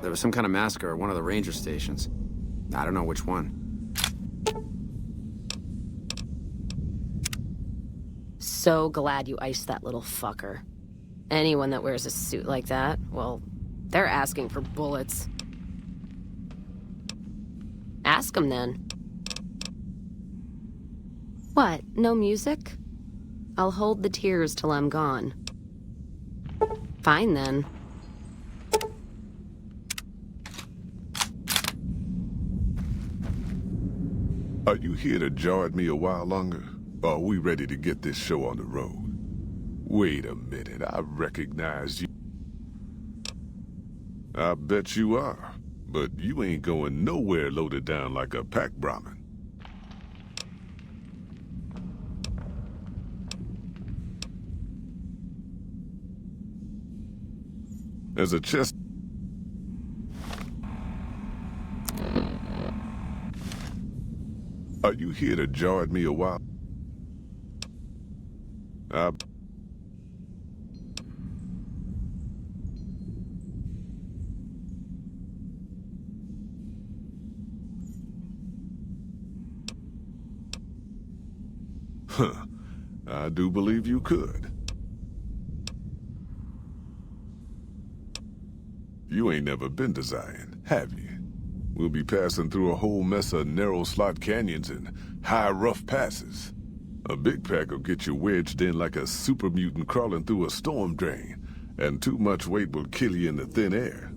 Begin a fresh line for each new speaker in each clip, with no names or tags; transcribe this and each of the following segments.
There was some kind of massacre at one of the ranger stations. I don't know which one.
So glad you iced that little fucker. Anyone that wears a suit like that, well, they're asking for bullets. Ask them then. What, no music? I'll hold the tears till I'm gone. Fine then.
Are you here to jar at me a while longer? Or are we ready to get this show on the road? Wait a minute, I recognize you. I bet you are. But you ain't going nowhere loaded down like a pack Brahmin. As a chest... Are you here to jar at me a while? Huh. I do believe you could. You ain't never been to Zion, have you? We'll be passing through a whole mess of narrow slot canyons and high rough passes. A big pack will get you wedged in like a super mutant crawling through a storm drain, and too much weight will kill you in the thin air.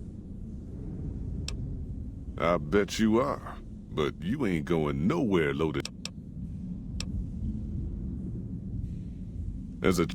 I bet you are, but you ain't going nowhere loaded. As a...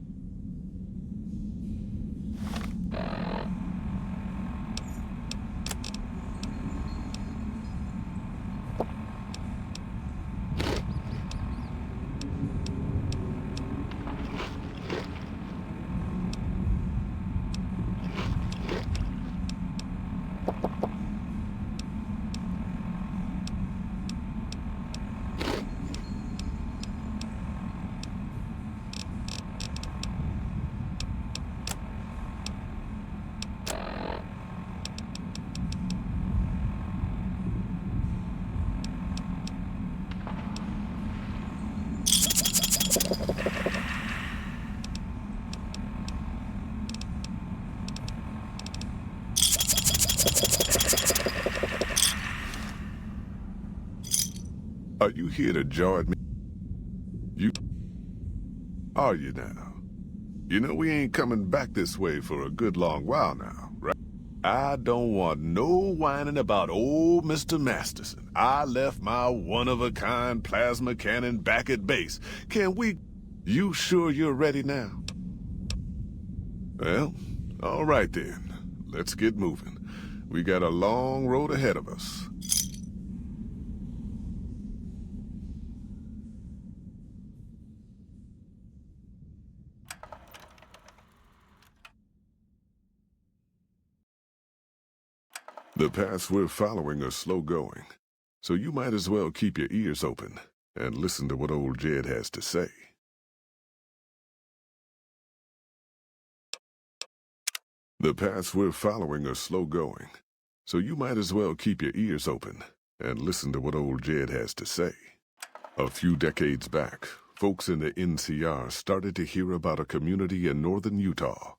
Are you here to jar at me? You... Are you now? You know we ain't coming back this way for a good long while now, right? I don't want no whining about old Mr. Masterson. I left my one-of-a-kind plasma cannon back at base. Can we... You sure you're ready now? Well, all right then. Let's get moving. We got a long road ahead of us. The paths we're following are slow going, so you might as well keep your ears open and listen to what old Jed has to say. The paths we're following are slow going, so you might as well keep your ears open and listen to what old Jed has to say. A few decades back, folks in the NCR started to hear about a community in northern Utah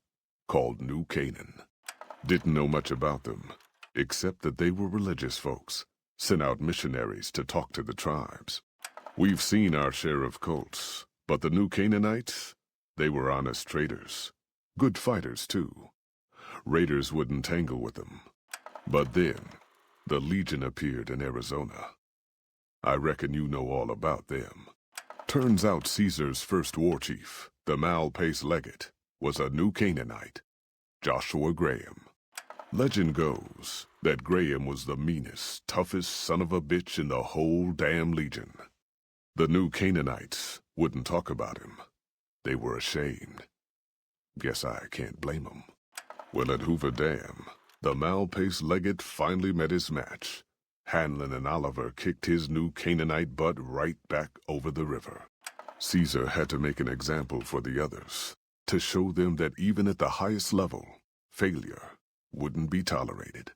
called New Canaan. Didn't know much about them, except that they were religious folks, sent out missionaries to talk to the tribes. We've seen our share of cults, but the New Canaanites, they were honest traders. Good fighters, too. Raiders wouldn't tangle with them. But then, the Legion appeared in Arizona. I reckon you know all about them. Turns out Caesar's first war chief, the Malpace legate, was a New Canaanite, Joshua Graham. Legend goes that Graham was the meanest, toughest son of a bitch in the whole damn Legion. The New Canaanites wouldn't talk about him. They were ashamed. Guess I can't blame them. Well, at Hoover Dam, the Malpace legate finally met his match. Hanlon and Oliver kicked his New Canaanite butt right back over the river. Caesar had to make an example for the others, to show them that even at the highest level, failure wouldn't be tolerated.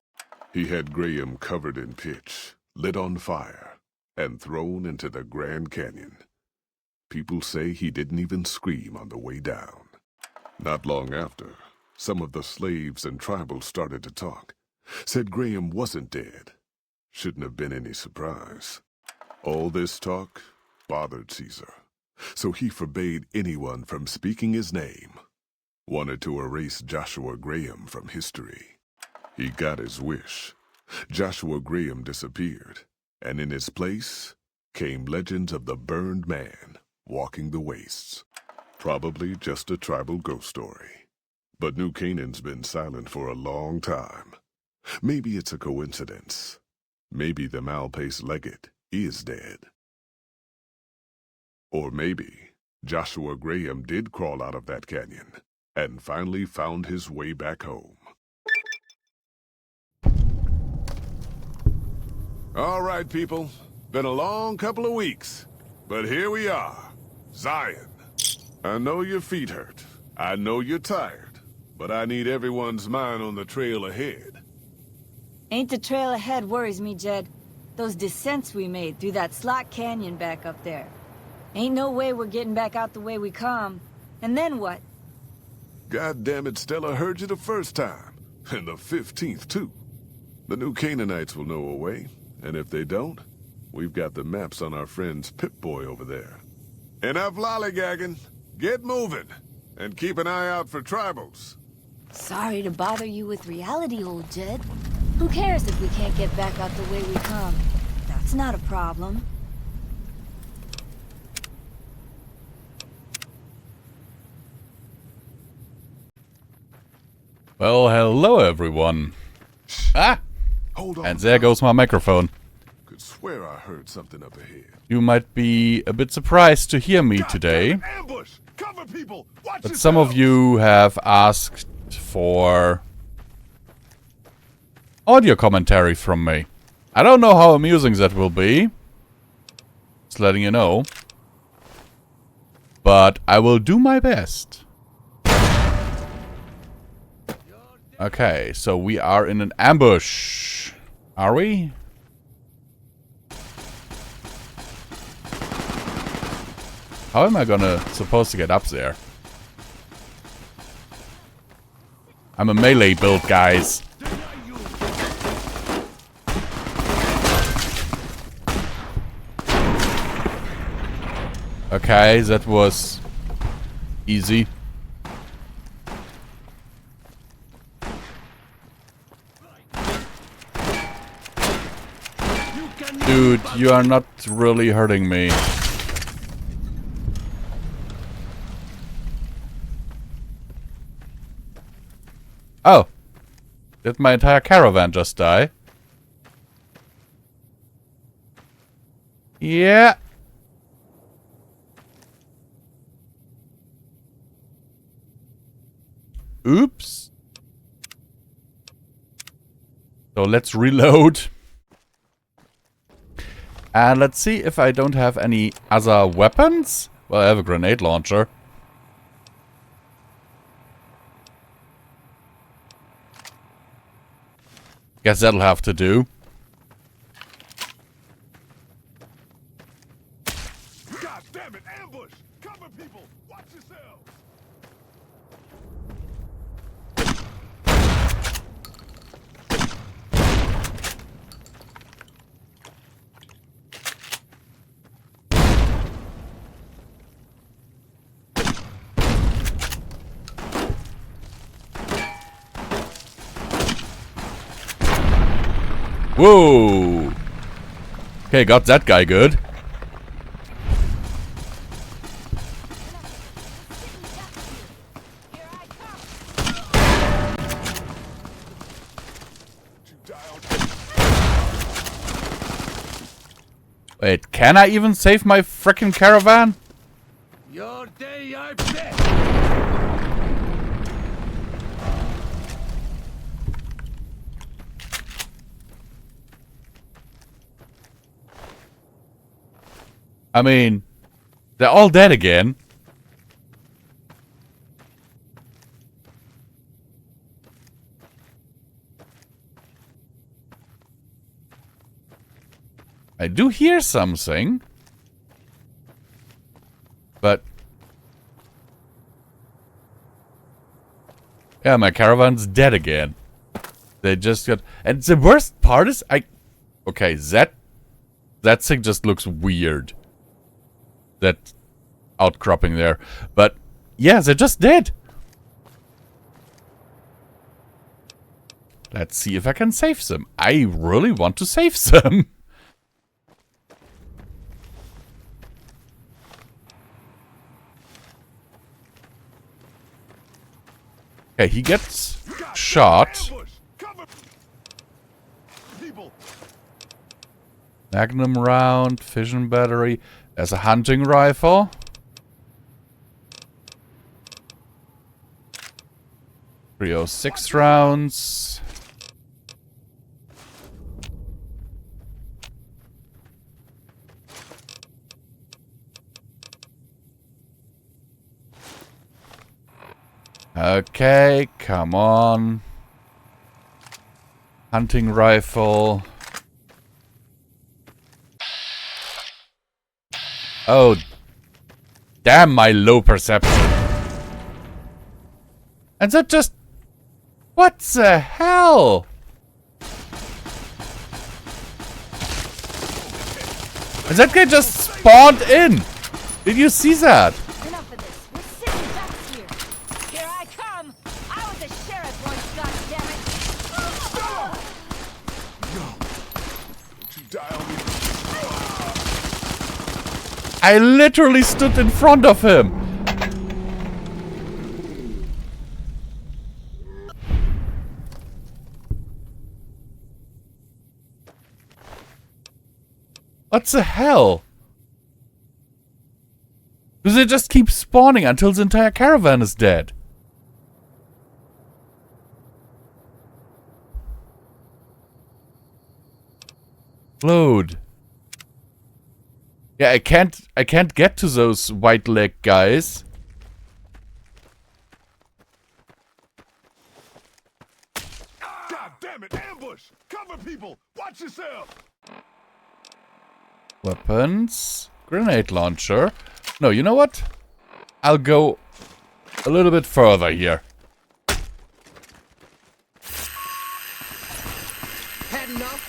He had Graham covered in pitch, lit on fire, and thrown into the Grand Canyon. People say he didn't even scream on the way down. Not long after, some of the slaves and tribals started to talk. Said Graham wasn't dead. Shouldn't have been any surprise. All this talk bothered Caesar, so he forbade anyone from speaking his name. Wanted to erase Joshua Graham from history. He got his wish. Joshua Graham disappeared, and in his place came legends of the burned man walking the wastes. Probably just a tribal ghost story. But New Canaan's been silent for a long time. Maybe it's a coincidence. Maybe the Malpace legate is dead. Or maybe Joshua Graham did crawl out of that canyon and finally found his way back home. All right, people. Been a long couple of weeks. But here we are. Zion. I know your feet hurt. I know you're tired. But I need everyone's mind on the trail ahead.
Ain't the trail ahead worries me, Jed. Those descents we made through that slot canyon back up there. Ain't no way we're getting back out the way we come. And then what?
God damn it, Stella heard you the first time. And the 15th, too. The new Canaanites will know a way. And if they don't, we've got the maps on our friend's Pip-Boy over there. Enough lollygagging. Get moving. And keep an eye out for tribals.
Sorry to bother you with reality, old Jed. Who cares if we can't get back out the way we come? That's not a problem.
Well, hello everyone. Ah!
Hold on.
And there goes my microphone.
Could swear I heard something up ahead.
You might be a bit surprised to hear me today,
Ambush! Cover people! Watch
but some of you have asked for audio commentary from me. I don't know how amusing that will be. Just letting you know. But I will do my best. Okay, so we are in an ambush. Are we? How am I supposed to get up there? I'm a melee build, guys. Okay, that was easy. Dude, you are not really hurting me. Oh. Did my entire caravan just die? Yeah. Oops. So let's reload. And let's see if I don't have any other weapons. Well, I have a grenade launcher. Guess that'll have to do.
God damn it, ambush! Cover people! Watch yourselves!
Whoa! Okay, got that guy good. Wait, can I even save my frickin' caravan?
Your day, I bet.
I mean, they're all dead again. I do hear something. But... yeah, my caravan's dead again. They just got... and the worst part is okay, that thing just looks weird. That outcropping there. But, yeah, they're just dead. Let's see if I can save them. I really want to save them. Okay, he gets shot. Magnum round, fission battery. There's a hunting rifle. .306 rounds. Okay, come on. Hunting rifle. Oh, damn my low perception. And that just... what the hell? And that guy just spawned in. Did you see that?
Enough of this. We're sitting ducks here. Here I come. I was a sheriff once, goddammit.
Don't you die on me.
I literally stood in front of him. What the hell? Do they just keep spawning until the entire caravan is dead? Load. Yeah, I can't get to those white leg guys.
God damn it, ambush! Cover people! Watch yourself!
Weapons. Grenade launcher. No, you know what? I'll go a little bit further here.
Heading up.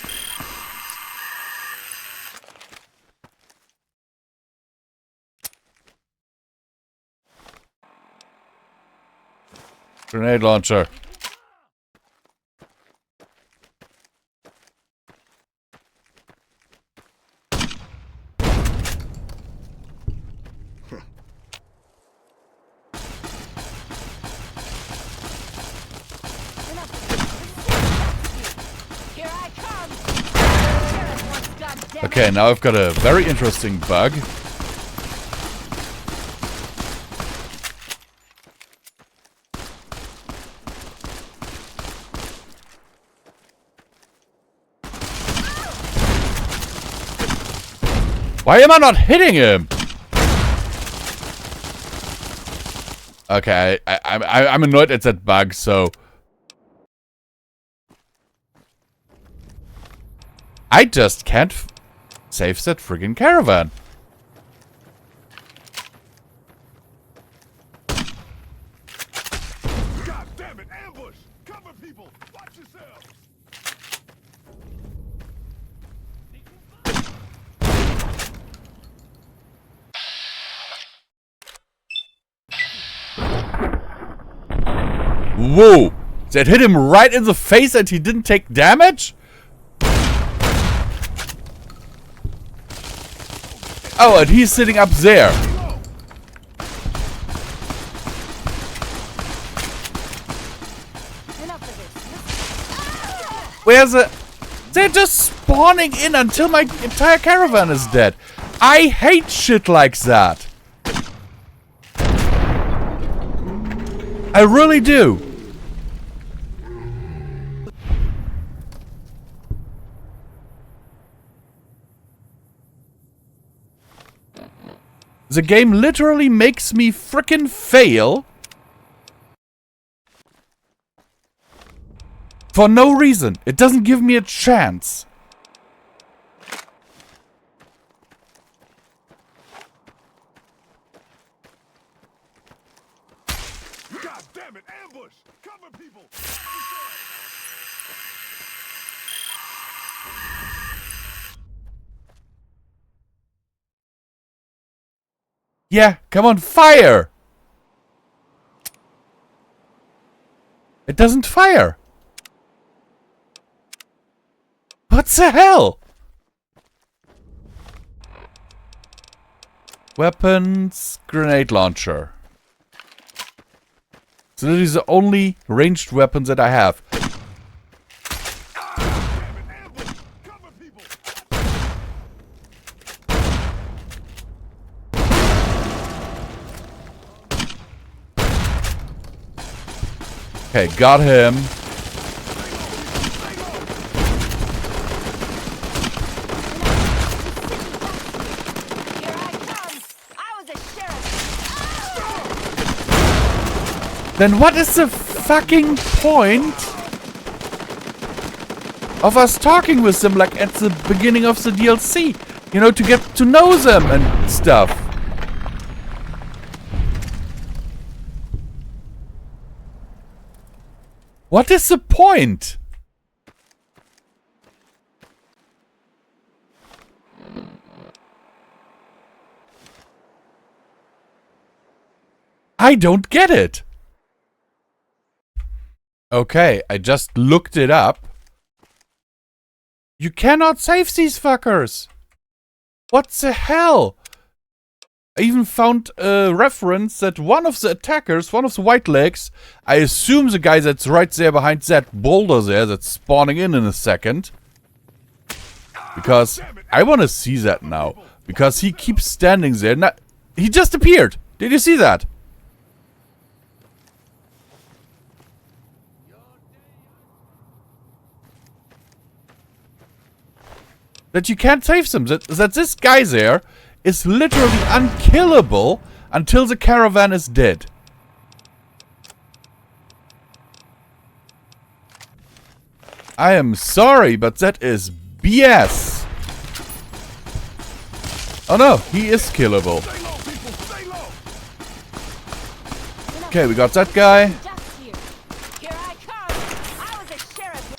Grenade launcher.
Here I come. Sheriff once, goddammit.
Okay, now I've got a very interesting bug. Why am I not hitting him? Okay, I'm annoyed at that bug, so... I just can't save that friggin' caravan.
God damn it, ambush! Cover people! Watch yourself!
Whoa! That hit him right in the face and he didn't take damage? Oh, and he's sitting up there.
Enough of this.
Where's the... they're just spawning in until my entire caravan is dead. I hate shit like that. I really do. The game literally makes me frickin' fail for no reason. It doesn't give me a chance. Yeah, come on, fire! It doesn't fire. What the hell? Weapons, grenade launcher. So these are the only ranged weapons that I have. Okay, got him.
Here I come! I was a sheriff!
Then what is the fucking point of us talking with them like at the beginning of the DLC? You know, to get to know them and stuff. What is the point? I don't get it. Okay, I just looked it up. You cannot save these fuckers. What the hell? I even found a reference that one of the attackers, one of the white legs, I assume the guy that's right there behind that boulder there that's spawning in a second. Because I want to see that now. Because he keeps standing there. Now, he just appeared. Did you see that? That you can't save them. That this guy there is literally unkillable until the caravan is dead. I am sorry, but that is BS. Oh no, he is killable. Okay, we got that guy.
Just here. Here I come! I was a sheriff!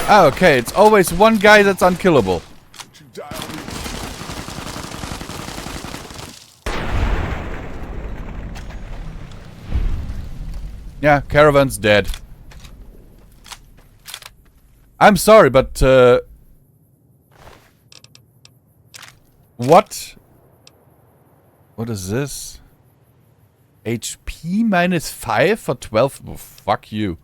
Ah, okay, it's always one guy that's unkillable. Yeah, caravan's dead. I'm sorry, but what is this? HP minus 5 for 12? Oh, fuck you.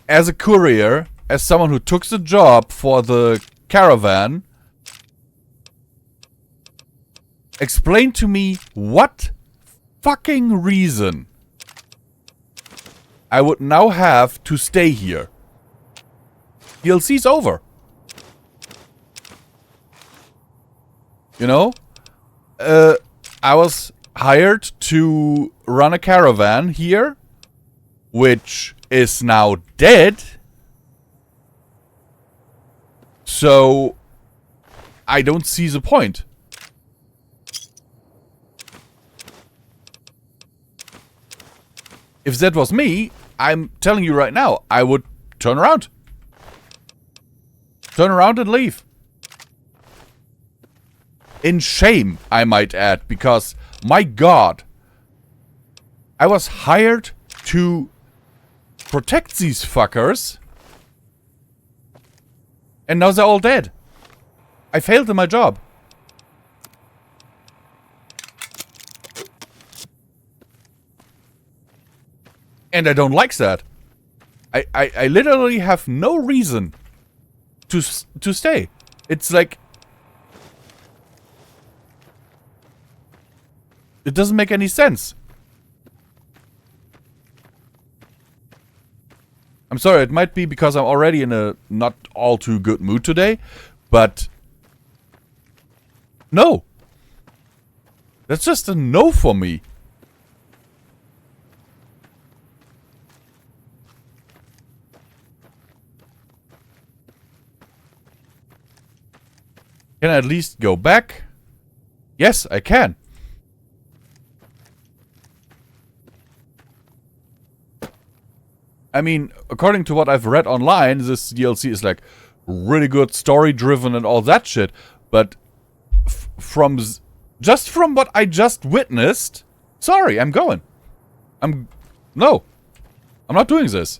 As a courier, as someone who took the job for the caravan, explain to me what fucking reason I would now have to stay here. DLC's over. You know? I was hired to run a caravan here, which is now dead. So I don't see the point. If that was me, I'm telling you right now, I would turn around. Turn around and leave. In shame, I might add, because, my God, I was hired to protect these fuckers, and now they're all dead. I failed in my job. And I don't like that. I literally have no reason to stay. It's like, it doesn't make any sense. I'm sorry, it might be because I'm already in a not all too good mood today, but no. That's just a no for me. Can I at least go back? Yes, I can. I mean, according to what I've read online, this DLC is like really good, story-driven and all that shit. But just from what I just witnessed, sorry, I'm going. No. I'm not doing this.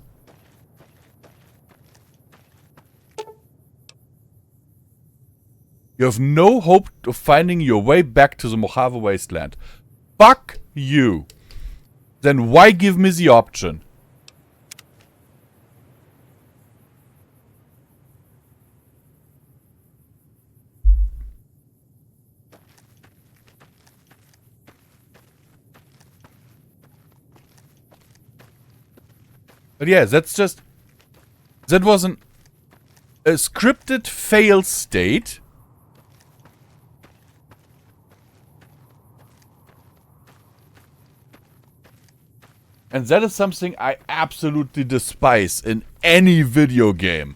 You have no hope of finding your way back to the Mojave wasteland. Fuck you. Then why give me the option? But yeah, that's just... That was a scripted fail state. And that is something I absolutely despise in any video game.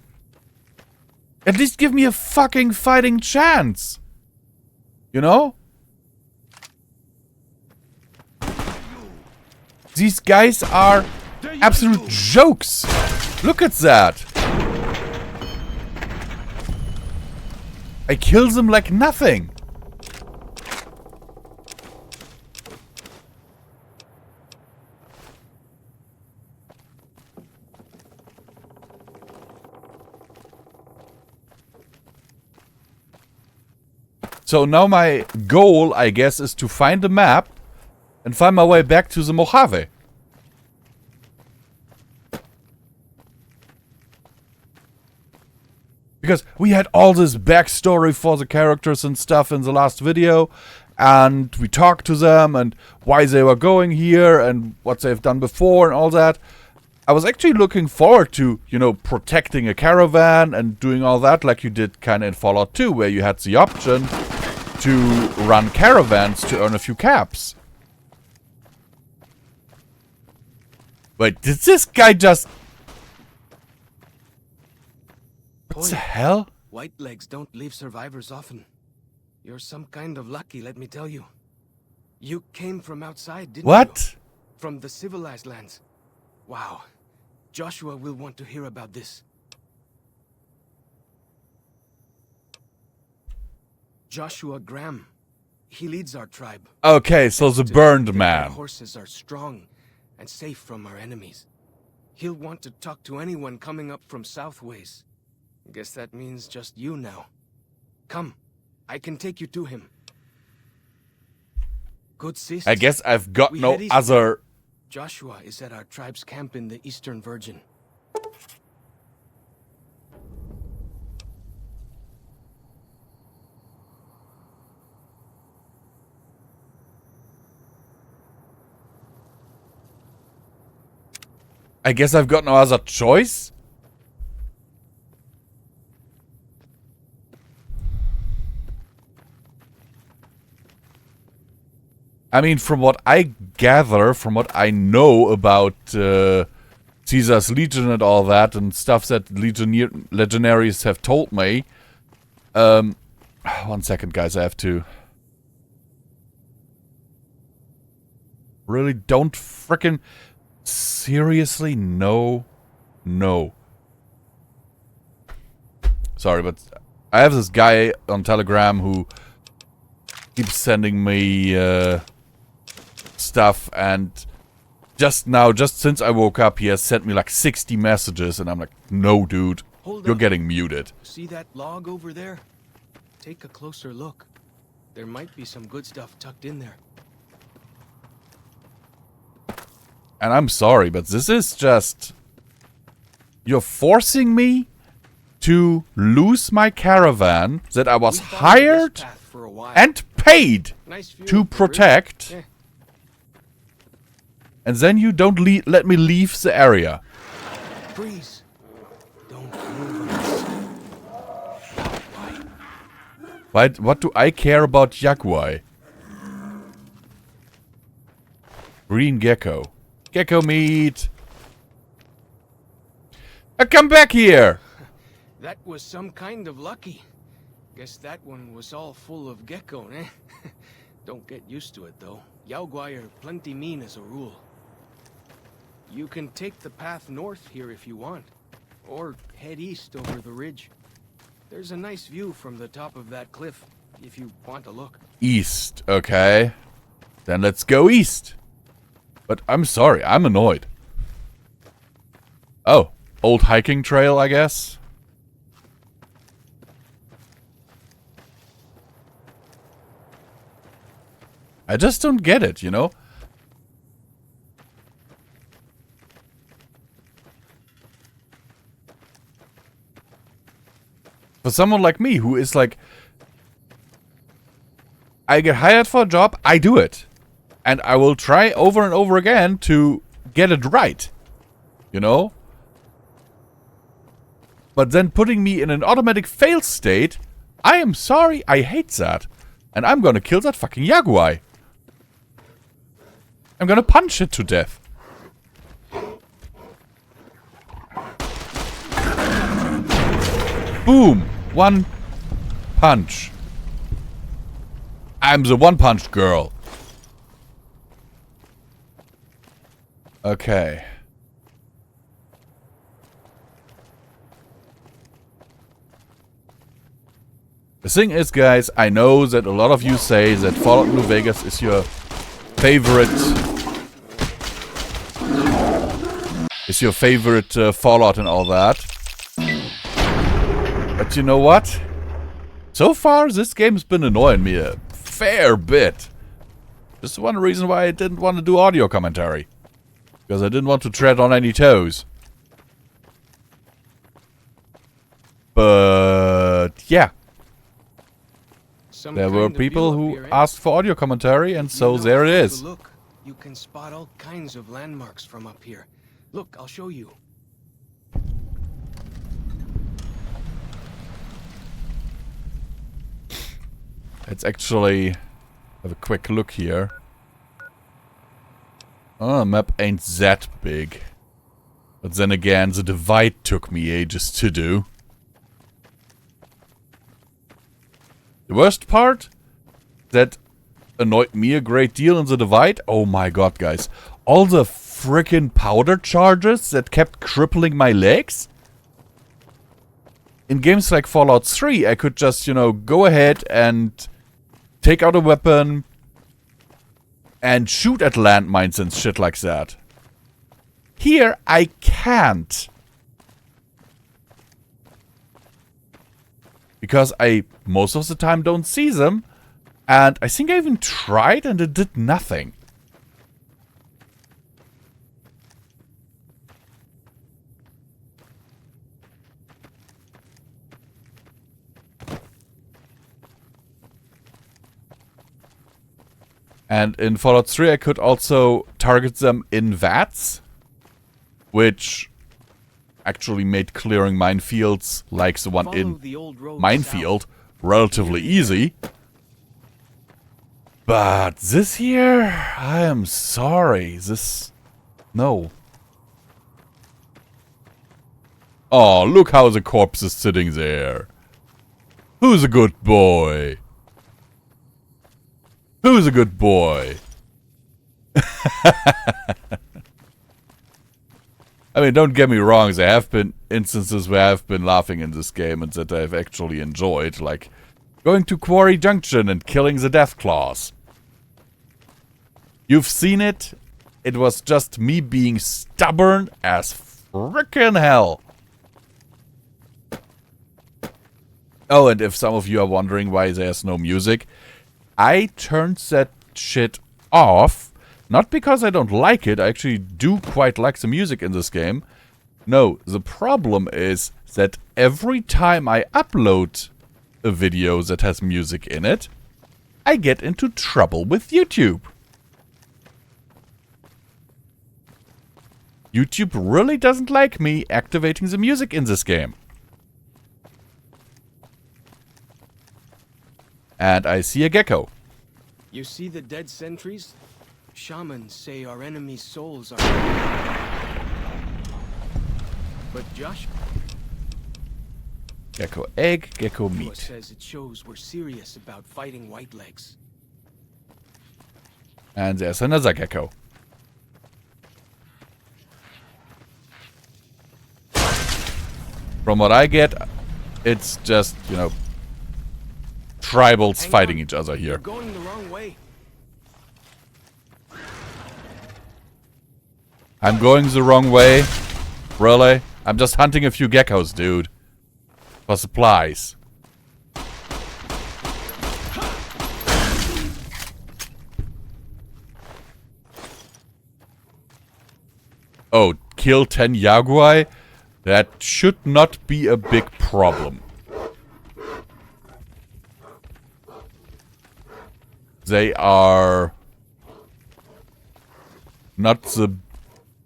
At least give me a fucking fighting chance. You know? These guys are absolute jokes. Look at that. I kill them like nothing. So now my goal, I guess, is to find a map and find my way back to the Mojave. Because we had all this backstory for the characters and stuff in the last video, and we talked to them and why they were going here and what they've done before and all that. I was actually looking forward to, you know, protecting a caravan and doing all that like you did kind of in Fallout 2, where you had the option to run caravans to earn a few caps. Wait, did this guy just... What the hell?
White legs don't leave survivors often. You're some kind of lucky, let me tell you. You came from outside, didn't you?
What?
From the civilized lands. Wow. Joshua will want to hear about this. Joshua Graham. He leads our tribe.
Okay, so the burned
Our
man.
horses are strong and safe from our enemies. He'll want to talk to anyone coming up from Southways. Guess that means just you now. Come, I can take you to him. Good sister.
I guess I've got
We
no
head east.
other...
Joshua is at our tribe's camp in the Eastern Virgin.
I guess I've got no other choice? I mean, from what I gather, from what I know about Caesar's Legion and all that, and stuff that legionaries have told me. 1 second, guys, I have to... Really, don't frickin'... Seriously? No. No. Sorry, but I have this guy on Telegram who keeps sending me stuff, and just now, just since I woke up, he has sent me like 60 messages, and I'm like, no, dude, you're getting muted.
See that log over there? Take a closer look. There might be some good stuff tucked in there.
And I'm sorry, but this is just... You're forcing me to lose my caravan that I was hired and paid to protect.
Yeah.
And then you don't let me leave the area.
Freeze. Don't move on this.
Why, what do I care about Jaguar? Green gecko. Gecko meat. Come back here.
That was some kind of lucky. Guess that one was all full of gecko, eh? Don't get used to it, though. Yaoguai are plenty mean as a rule. You can take the path north here if you want, or head east over the ridge. There's a nice view from the top of that cliff, if you want to look.
East, okay. Then let's go east. But I'm sorry, I'm annoyed. Oh, old hiking trail, I guess. I just don't get it, you know? For someone like me who is like, I get hired for a job, I do it. And I will try over and over again to get it right. You know? But then putting me in an automatic fail state, I am sorry, I hate that. And I'm gonna kill that fucking Jaguar. I'm gonna punch it to death. Boom! One punch. I'm the one-punch girl. Okay. The thing is, guys, I know that a lot of you say that Fallout New Vegas is your favorite Fallout and all that. But you know what? So far, this game's been annoying me a fair bit. Just one reason why I didn't want to do audio commentary. Because I didn't want to tread on any toes. But yeah. There were people who asked for audio commentary, and so there it is.
Look, you can spot all kinds of landmarks from up here. Look, I'll show you.
Let's actually have a quick look here. Oh, the map ain't that big. But then again, the divide took me ages to do. The worst part that annoyed me a great deal in the divide, oh my god, guys. All the frickin' powder charges that kept crippling my legs. In games like Fallout 3, I could just, you know, go ahead and take out a weapon and shoot at landmines and shit like that. Here, I can't. Because I, most of the time, don't see them. And I think I even tried and it did nothing. And in Fallout 3, I could also target them in VATS, which actually made clearing minefields like the one in Minefield relatively easy. But this here, I am sorry. This... no. Oh, look how the corpse is sitting there. Who's a good boy? Who's a good boy? I mean, don't get me wrong, there have been instances where I've been laughing in this game and that I've actually enjoyed, like going to Quarry Junction and killing the Deathclaws. You've seen it. It was just me being stubborn as frickin' hell. Oh, and if some of you are wondering why there's no music, I turned that shit off. Not because I don't like it, I actually do quite like the music in this game. No, the problem is that every time I upload a video that has music in it, I get into trouble with YouTube. YouTube really doesn't like me activating the music in this game. And I see a gecko.
You see the dead sentries? Shamans say our enemies' souls are... But Josh...
Gecko egg, gecko
Joshua
meat.
says it shows we're serious about fighting Whitelegs.
And there's another gecko. From what I get, it's just, you know, tribals fighting each other
You're
here.
going the wrong way.
I'm going the wrong way. Really? I'm just hunting a few geckos, dude. For supplies. Oh, kill 10 Yaguai? That should not be a big problem. They are not the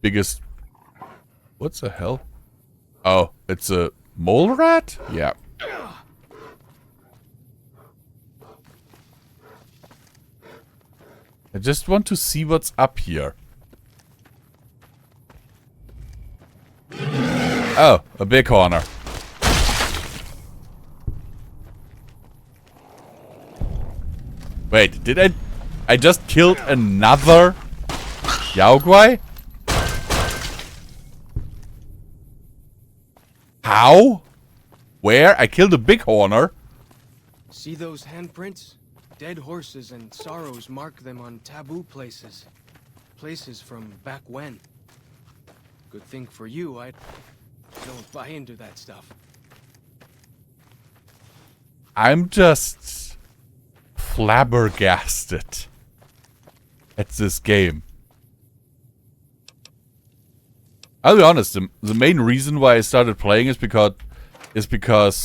biggest... What the hell? Oh, it's a mole rat? Yeah. I just want to see what's up here. Oh, a big horner. Wait, did I just killed another Yaoguai? How? Where? I killed a big horner.
See those handprints? Dead horses and sorrows mark them on taboo places. Places from back when. Good thing for you, I don't buy into that stuff.
I'm just flabbergasted at this game. I'll be honest, the main reason why I started playing is because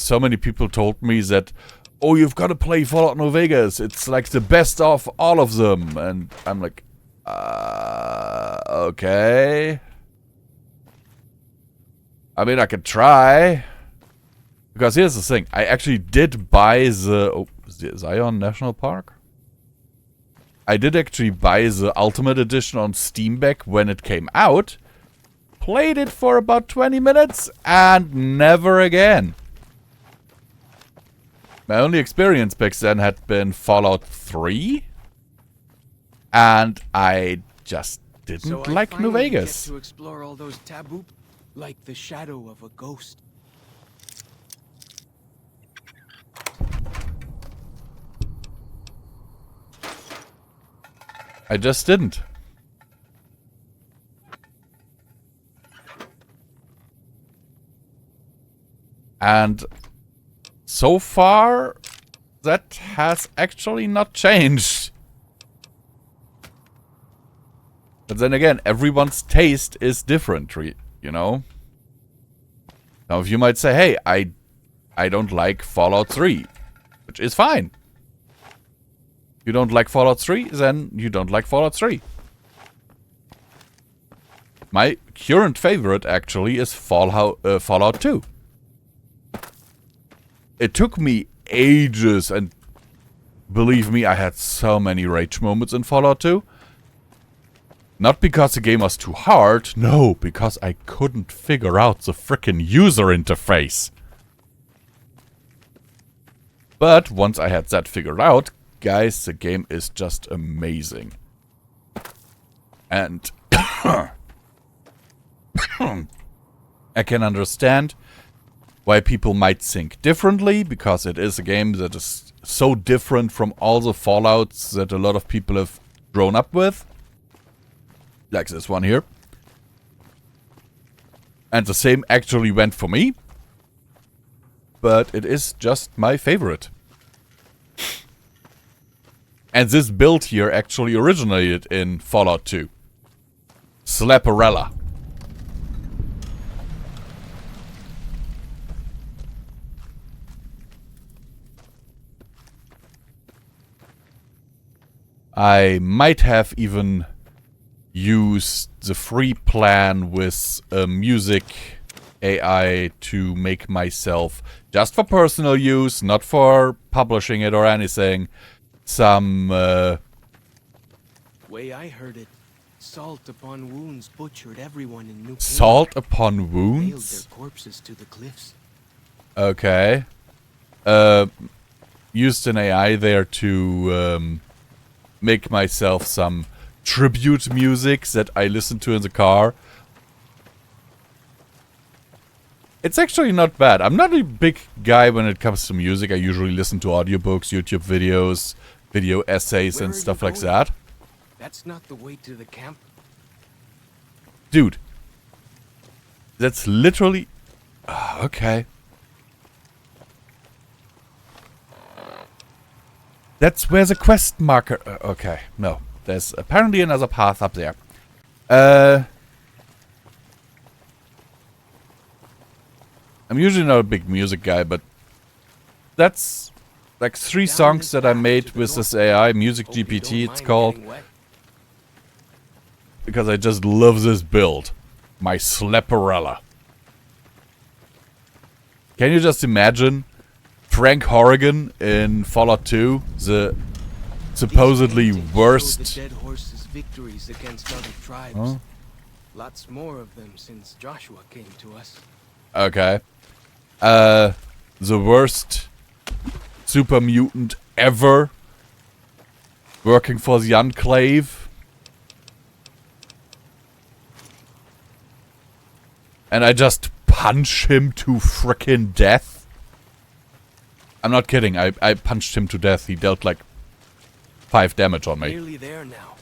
so many people told me that, oh, you've got to play Fallout New Vegas. It's like the best of all of them. And I'm like, okay. I mean, I could try. Because here's the thing. I actually did buy the Zion National Park? I did actually buy the Ultimate Edition on Steam back when it came out. Played it for about 20 minutes and never again. My only experience back then had been Fallout 3. And I just didn't like New Vegas.
Get to explore all those taboo, like the shadow of a ghost.
I just didn't. And so far, that has actually not changed. But then again, everyone's taste is different, you know? Now, if you might say, hey, I don't like Fallout 3, which is fine. You don't like Fallout 3, then you don't like Fallout 3. My current favorite, actually, is Fallout 2. It took me ages, and believe me, I had so many rage moments in Fallout 2. Not because the game was too hard, no, because I couldn't figure out the frickin' user interface. But once I had that figured out, guys, the game is just amazing. And I can understand why people might think differently, because it is a game that is so different from all the Fallouts that a lot of people have grown up with. Like this one here. And the same actually went for me. But it is just my favorite. And this build here actually originated in Fallout 2. Slaparella. I might have even used the free plan with music AI to make myself, just for personal use, not for publishing it or anything, some...
Way I heard it, salt upon wounds butchered everyone in New Canaan.
Salt upon
Nailed
wounds?
their corpses to the cliffs.
Okay. Used an AI there to make myself some tribute music that I listen to in the car. It's actually not bad. I'm not a big guy when it comes to music. I usually listen to audiobooks, YouTube videos, video essays, and stuff like that.
That's not the way to the camp.
Dude. That's literally... okay. That's where the quest marker... okay, no. There's apparently another path up there. I'm usually not a big music guy, but that's like 3 songs that I made with this AI, Music GPT it's called. Because I just love this build. My Slepperella. Can you just imagine Frank Horrigan in Fallout 2, the supposedly worst...
The dead horse's victories against other tribes.
Huh?
Lots more of them since Joshua came to us.
Okay. The worst super mutant ever. Working for the Enclave. And I just punch him to frickin' death. I'm not kidding. I punched him to death. He dealt like 5 damage on me.
Nearly there now.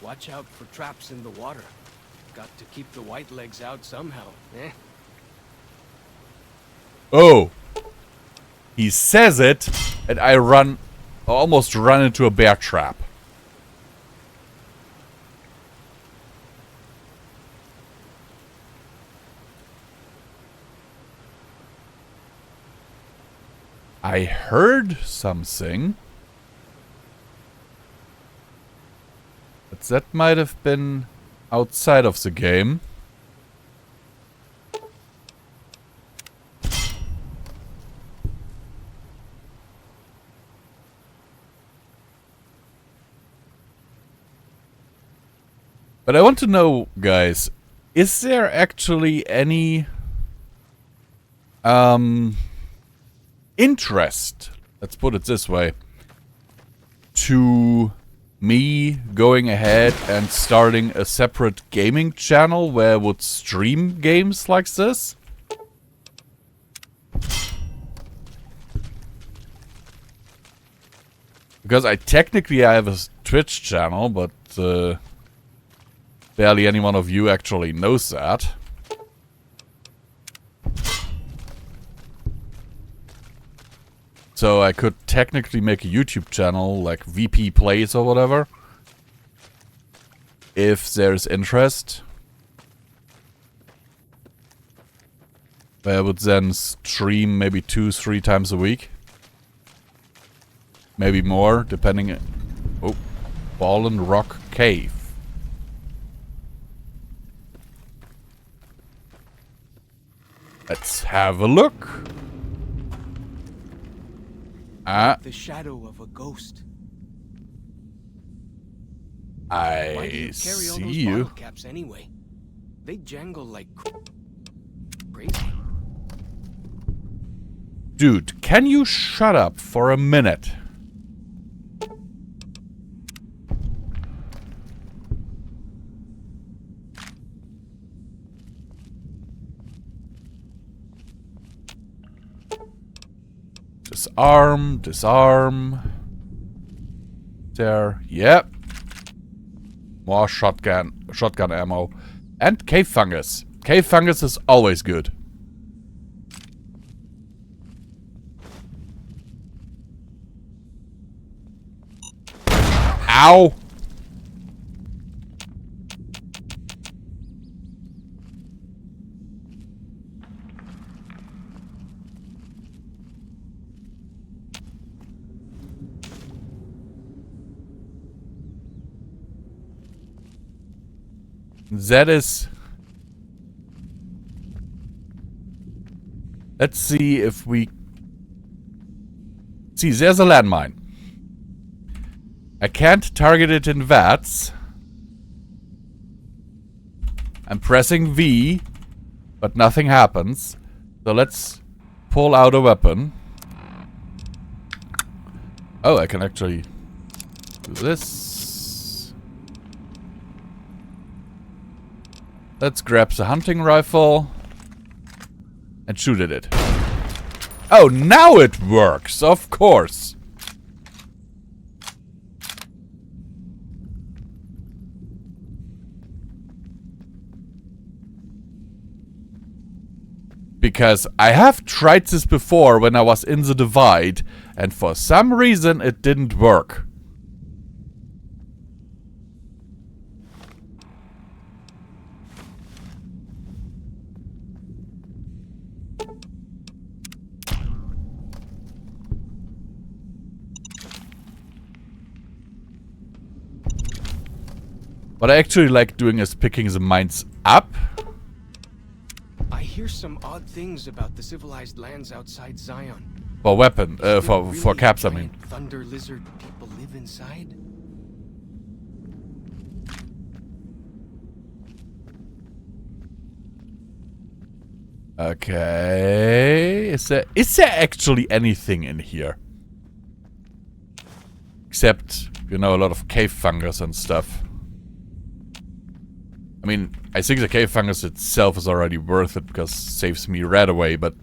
Watch out for traps in the water. Got to keep the white legs out somehow, eh?
Oh. He says it, and I almost run into a bear trap. I heard something. But that might have been outside of the game. But I want to know, guys, is there actually any interest, let's put it this way, to me going ahead and starting a separate gaming channel where I would stream games like this? Because I have a Twitch channel, but barely any one of you actually knows that. So I could technically make a YouTube channel, like VP Plays or whatever. If there's interest. Where I would then stream maybe 2-3 times a week. Maybe more, depending... Oh, Fallen Rock Cave. Let's have a look.
The shadow of a ghost.
Why do
you carry all those
see
bottle
you.
caps anyway? They jangle like crazy.
Dude, can you shut up for a minute? Disarm, disarm. There, yep. More shotgun ammo. And cave fungus. Cave fungus is always good. Ow! That is... Let's see if we... See, there's a landmine. I can't target it in VATS. I'm pressing V, but nothing happens. So let's pull out a weapon. Oh, I can actually do this. Let's grab the hunting rifle. And shoot at it. Oh, now it works, of course. Because I have tried this before when I was in the Divide, and for some reason it didn't work. What I actually like doing is picking the mines up.
I hear some odd things about the civilized lands outside Zion.
For weapon, for
Really
caps, I mean.
giant thunder lizard people live inside?
Okay. Is there actually anything in here? Except, you know, a lot of cave fungus and stuff. I mean, I think the cave fungus itself is already worth it because it saves me right away, but...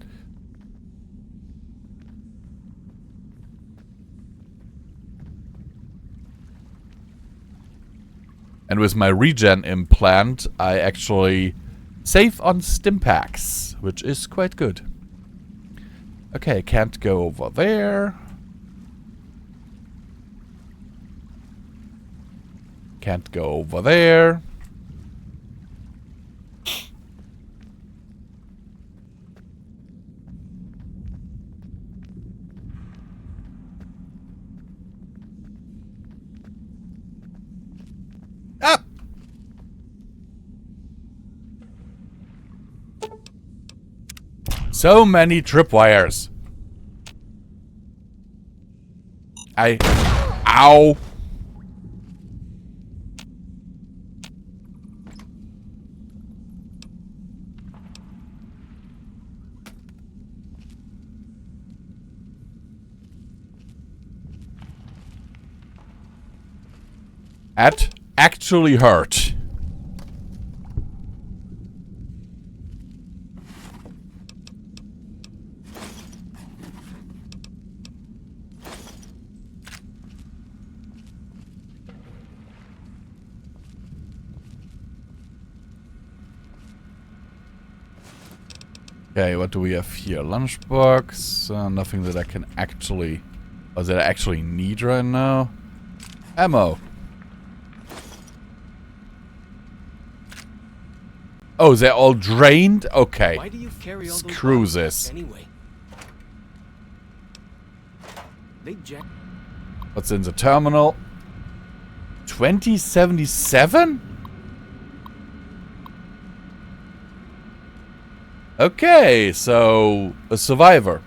And with my regen implant, I actually save on stim packs, which is quite good. Okay, can't go over there. Can't go over there. Up! So many tripwires. Ow! That actually hurt. Okay, what do we have here? Lunchbox. Nothing that I can actually... Or that I actually need right now. Ammo. Oh, they're all drained? Okay.
Why do you carry all those
Screw
boxes
this.
anyway? They jack.
What's in the terminal? 2077? Okay, so a survivor.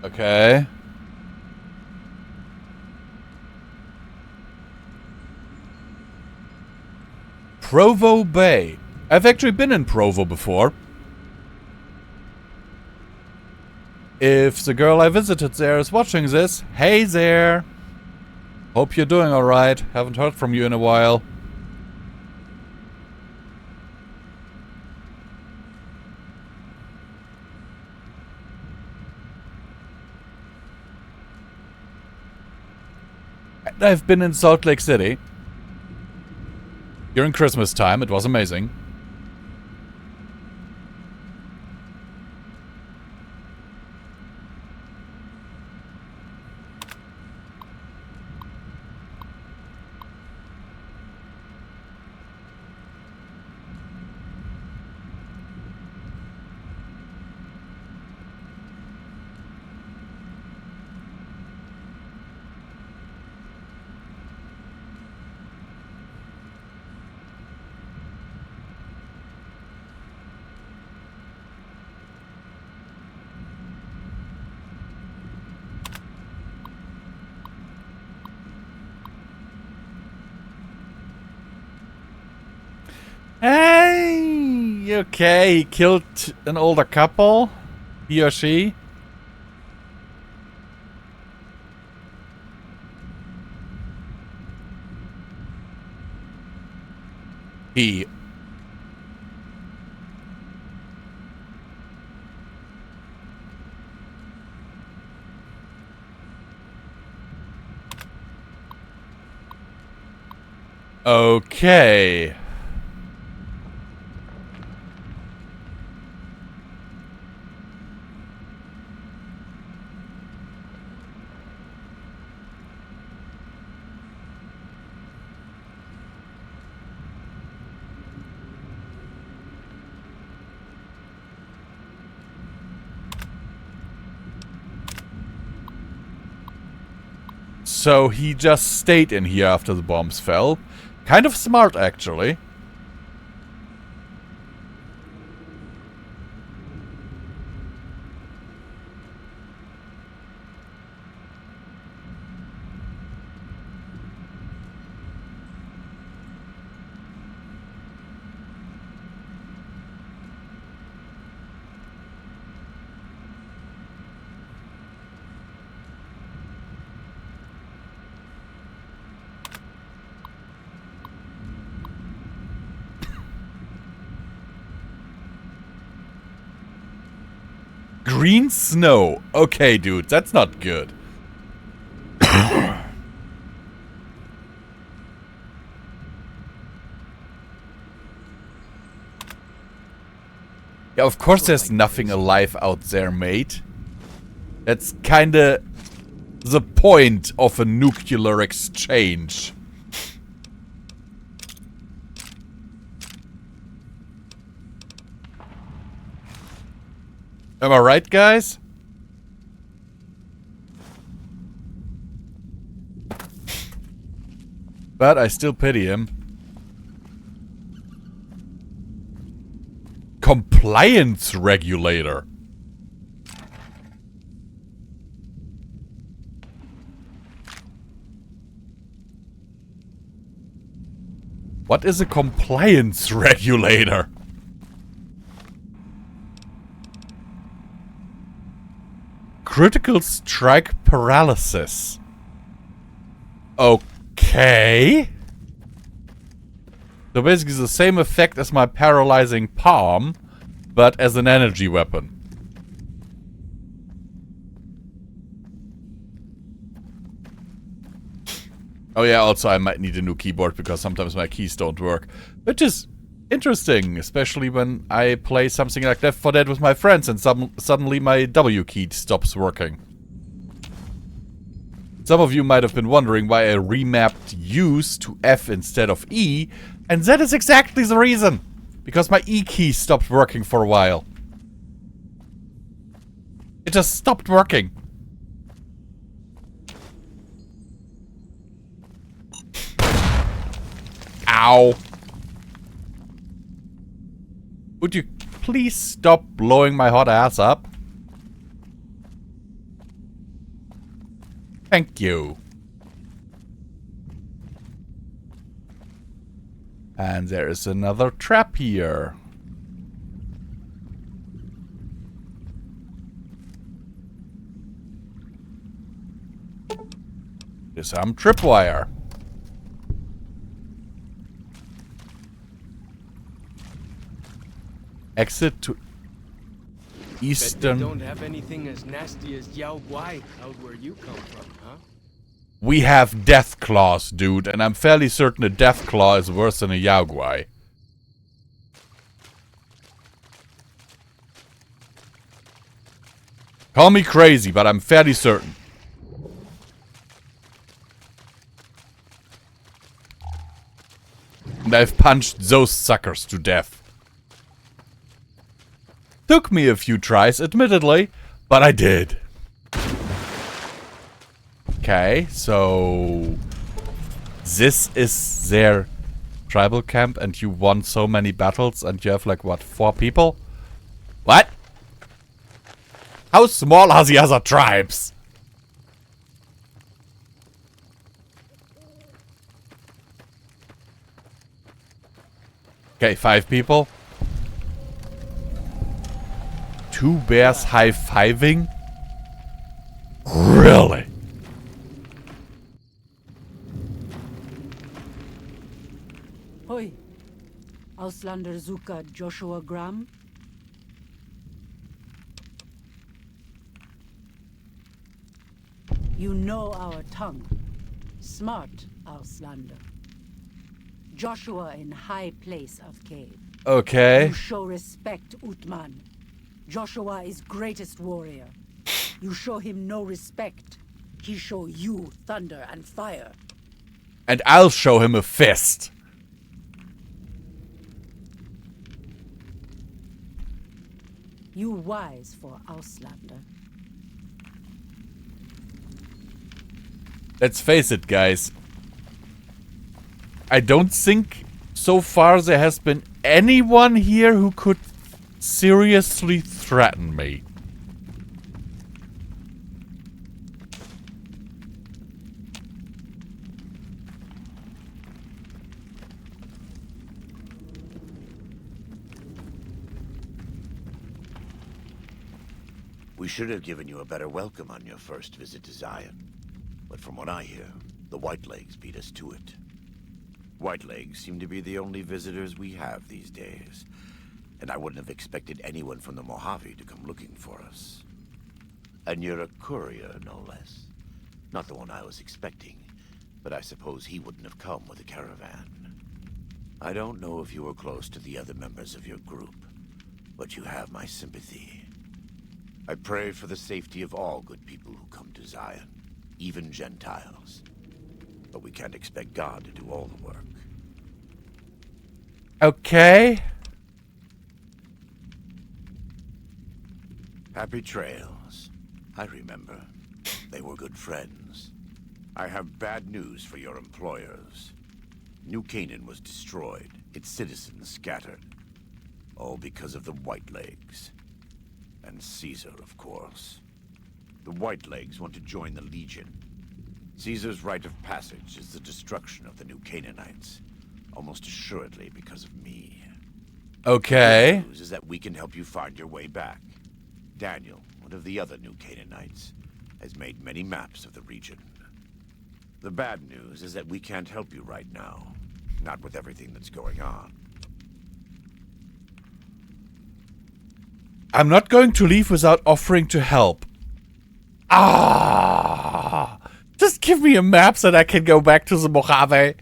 Okay. Provo Bay. I've actually been in Provo before. If the girl I visited there is watching this, hey there. Hope you're doing alright. Haven't heard from you in a while. I've been in Salt Lake City. During Christmas time, it was amazing. Okay, he killed an older couple. He or she. He. Okay. So he just stayed in here after the bombs fell. Kind of smart, actually. Green snow. Okay, dude, that's not good. Yeah, of course there's nothing alive out there, mate. That's kinda the point of a nuclear exchange. Am I right, guys? But I still pity him. Compliance regulator. What is a compliance regulator? Critical strike paralysis. Okay. So basically the same effect as my paralyzing palm, but as an energy weapon. Oh yeah, also I might need a new keyboard because sometimes my keys don't work. Which is interesting, especially when I play something like Left 4 Dead with my friends and suddenly my W key stops working. Some of you might have been wondering why I remapped use to F instead of E, and that is exactly the reason! Because my E key stopped working for a while. It just stopped working. Ow. Would you please stop blowing my hot ass up? Thank you. And there is another trap here. There's some tripwire. Exit to eastern.
Bet they don't have anything as nasty as Yao Guai out where you come from, huh?
We have death claws, dude, and I'm fairly certain a death claw is worse than a Yao Guai. Call me crazy, but I'm fairly certain. And I've punched those suckers to death. Took me a few tries, admittedly, but I did. Okay, so this is their tribal camp and you won so many battles and you have like, what, 4 people? What? How small are the other tribes? Okay, 5 people. 2 bears high-fiving? Really?
Hoi. Auslander Zuka Joshua Graham. You know our tongue. Smart, Auslander. Joshua in high place of cave.
Okay.
You show respect, Utman. Joshua is greatest warrior. You show him no respect. He show you thunder and fire.
And I'll show him a fist.
You wise for Auslander.
Let's face it, guys. I don't think so far there has been anyone here who could seriously threaten me.
We should have given you a better welcome on your first visit to Zion. But from what I hear, the Whitelegs beat us to it. Whitelegs seem to be the only visitors we have these days. And I wouldn't have expected anyone from the Mojave to come looking for us. And you're a courier, no less. Not the one I was expecting, but I suppose he wouldn't have come with a caravan. I don't know if you were close to the other members of your group, but you have my sympathy. I pray for the safety of all good people who come to Zion, even Gentiles. But we can't expect God to do all the work.
Okay.
Happy trails. I remember. They were good friends. I have bad news for your employers. New Canaan was destroyed, its citizens scattered. All because of the Whitelegs. And Caesar, of course. The Whitelegs want to join the Legion. Caesar's rite of passage is the destruction of the New Canaanites. Almost assuredly because of me.
Okay.
The good news is that we can help you find your way back. Daniel, one of the other New Canaanites, has made many maps of the region. The bad news is that we can't help you right now. Not with everything that's going on.
I'm not going to leave without offering to help. Just give me a map so that I can go back to the Mojave.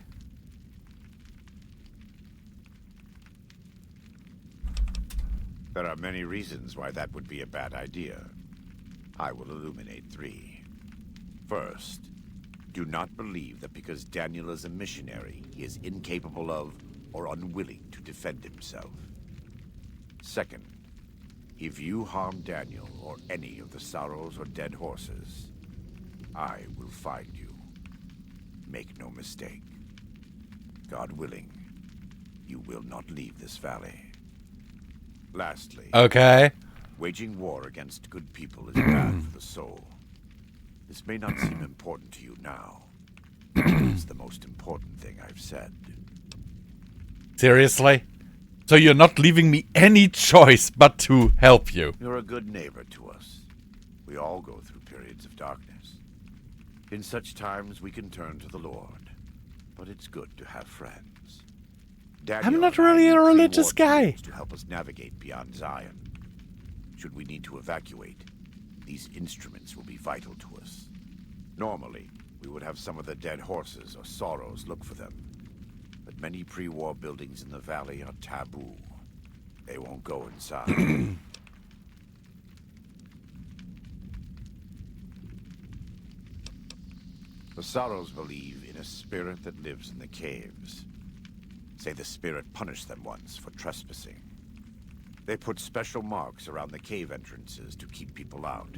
There are many reasons why that would be a bad idea. I will illuminate 3. First, do not believe that because Daniel is a missionary, he is incapable of or unwilling to defend himself. Second, if you harm Daniel or any of the sorrows or dead horses, I will find you. Make no mistake. God willing, you will not leave this valley. Lastly,
Okay.
waging war against good people is bad for the soul. This may not seem important to you now, but it's the most important thing I've said.
Seriously? So you're not leaving me any choice but to help you.
You're a good neighbor to us. We all go through periods of darkness. In such times, we can turn to the Lord. But it's good to have friends. Daniel
I'm not
and I
really
need
a
3
religious
war
guy.
tools to help us navigate beyond Zion. Should we need to evacuate, these instruments will be vital to us. Normally, we would have some of the dead horses or sorrows look for them. But many pre-war buildings in the valley are taboo. They won't go inside. The Sorrows believe in a spirit that lives in the caves. Say the spirit punished them once for trespassing. They put special marks around the cave entrances to keep people out.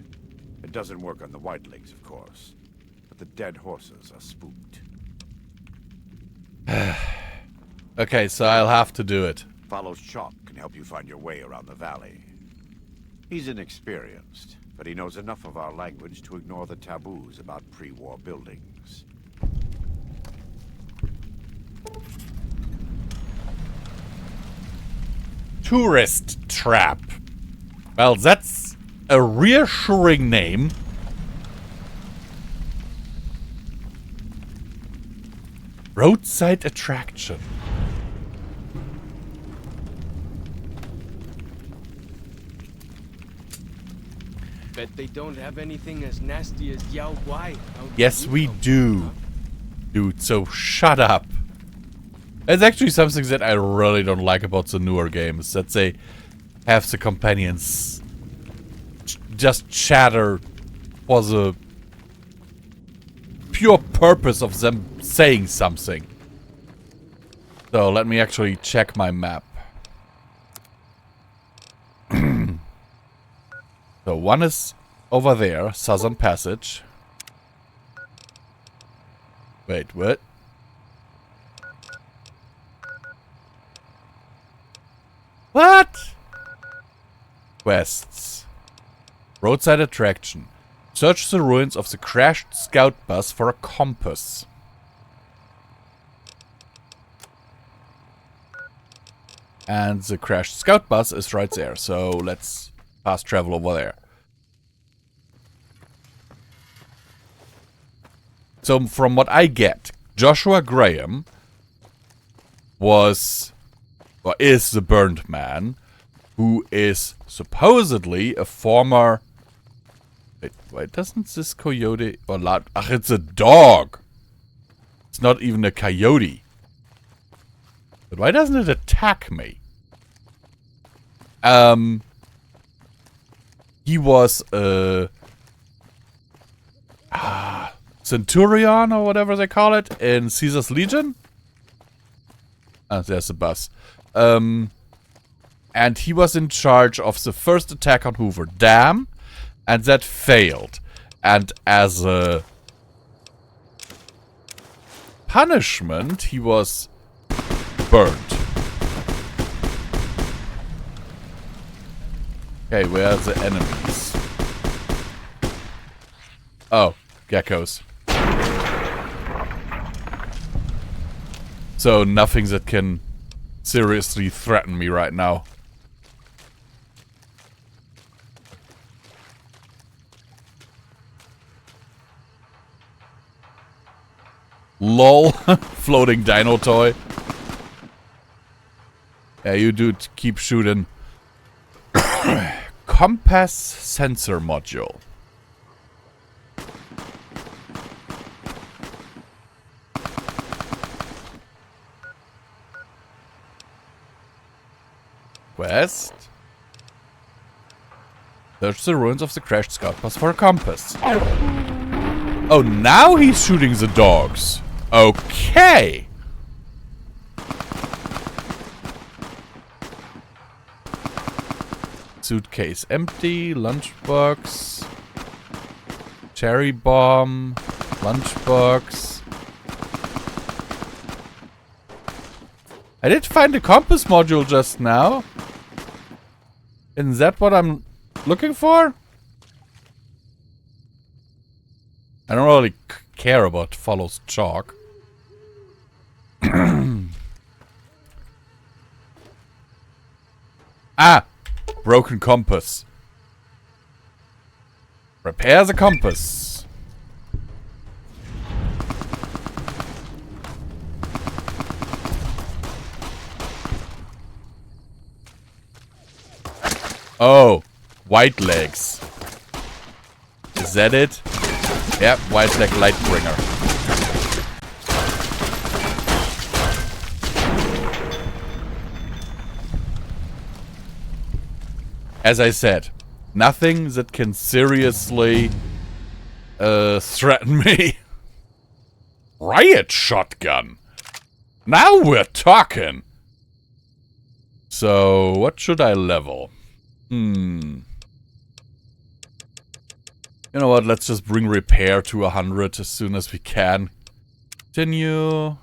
It doesn't work on the Whitelegs, of course. But the dead horses are spooked.
Okay, so I'll have to do it.
Follow Chalk can help you find your way around the valley. He's inexperienced, but he knows enough of our language to ignore the taboos about pre-war buildings.
Tourist trap. Well, that's a reassuring name. Roadside attraction.
Bet they don't have anything as nasty as Yao Guai.
Yes, we do. Dude, so shut up. It's actually something that I really don't like about the newer games. That they have the companions just chatter for the pure purpose of them saying something. So let me actually check my map. So one is over there, Southern Passage. Wait, what? What? Quests. Roadside attraction. Search the ruins of the crashed scout bus for a compass. And the crashed scout bus is right there, so let's fast travel over there. So from what I get, Joshua Graham was, or is the Burned Man, who is supposedly a former... Wait, why doesn't this coyote or ach, it's a dog. It's not even a coyote. But why doesn't it attack me? He was a Centurion or whatever they call it in Caesar's Legion. Ah, there's the bus. And he was in charge of the first attack on Hoover Dam, and that failed. And as a punishment, he was burned. Okay, where are the enemies? Oh, geckos. So nothing that can seriously threaten me right now. LOL. Floating dino toy. Yeah, you dude, keep shooting. Compass sensor module. Quest. Search the ruins of the crashed scout bus for a compass. Oh, now he's shooting the dogs. Okay. Suitcase empty, lunchbox, cherry bomb, lunchbox. I did find a compass module just now. Isn't that what I'm looking for? I don't really care about follows chalk. Ah! Broken compass. Repair the compass. Oh, white legs. Is that it? Yep, white leg lightbringer. As I said, nothing that can seriously threaten me. Riot shotgun. Now we're talking. So, what should I level? You know what, let's just bring repair to 100 as soon as we can. Continue.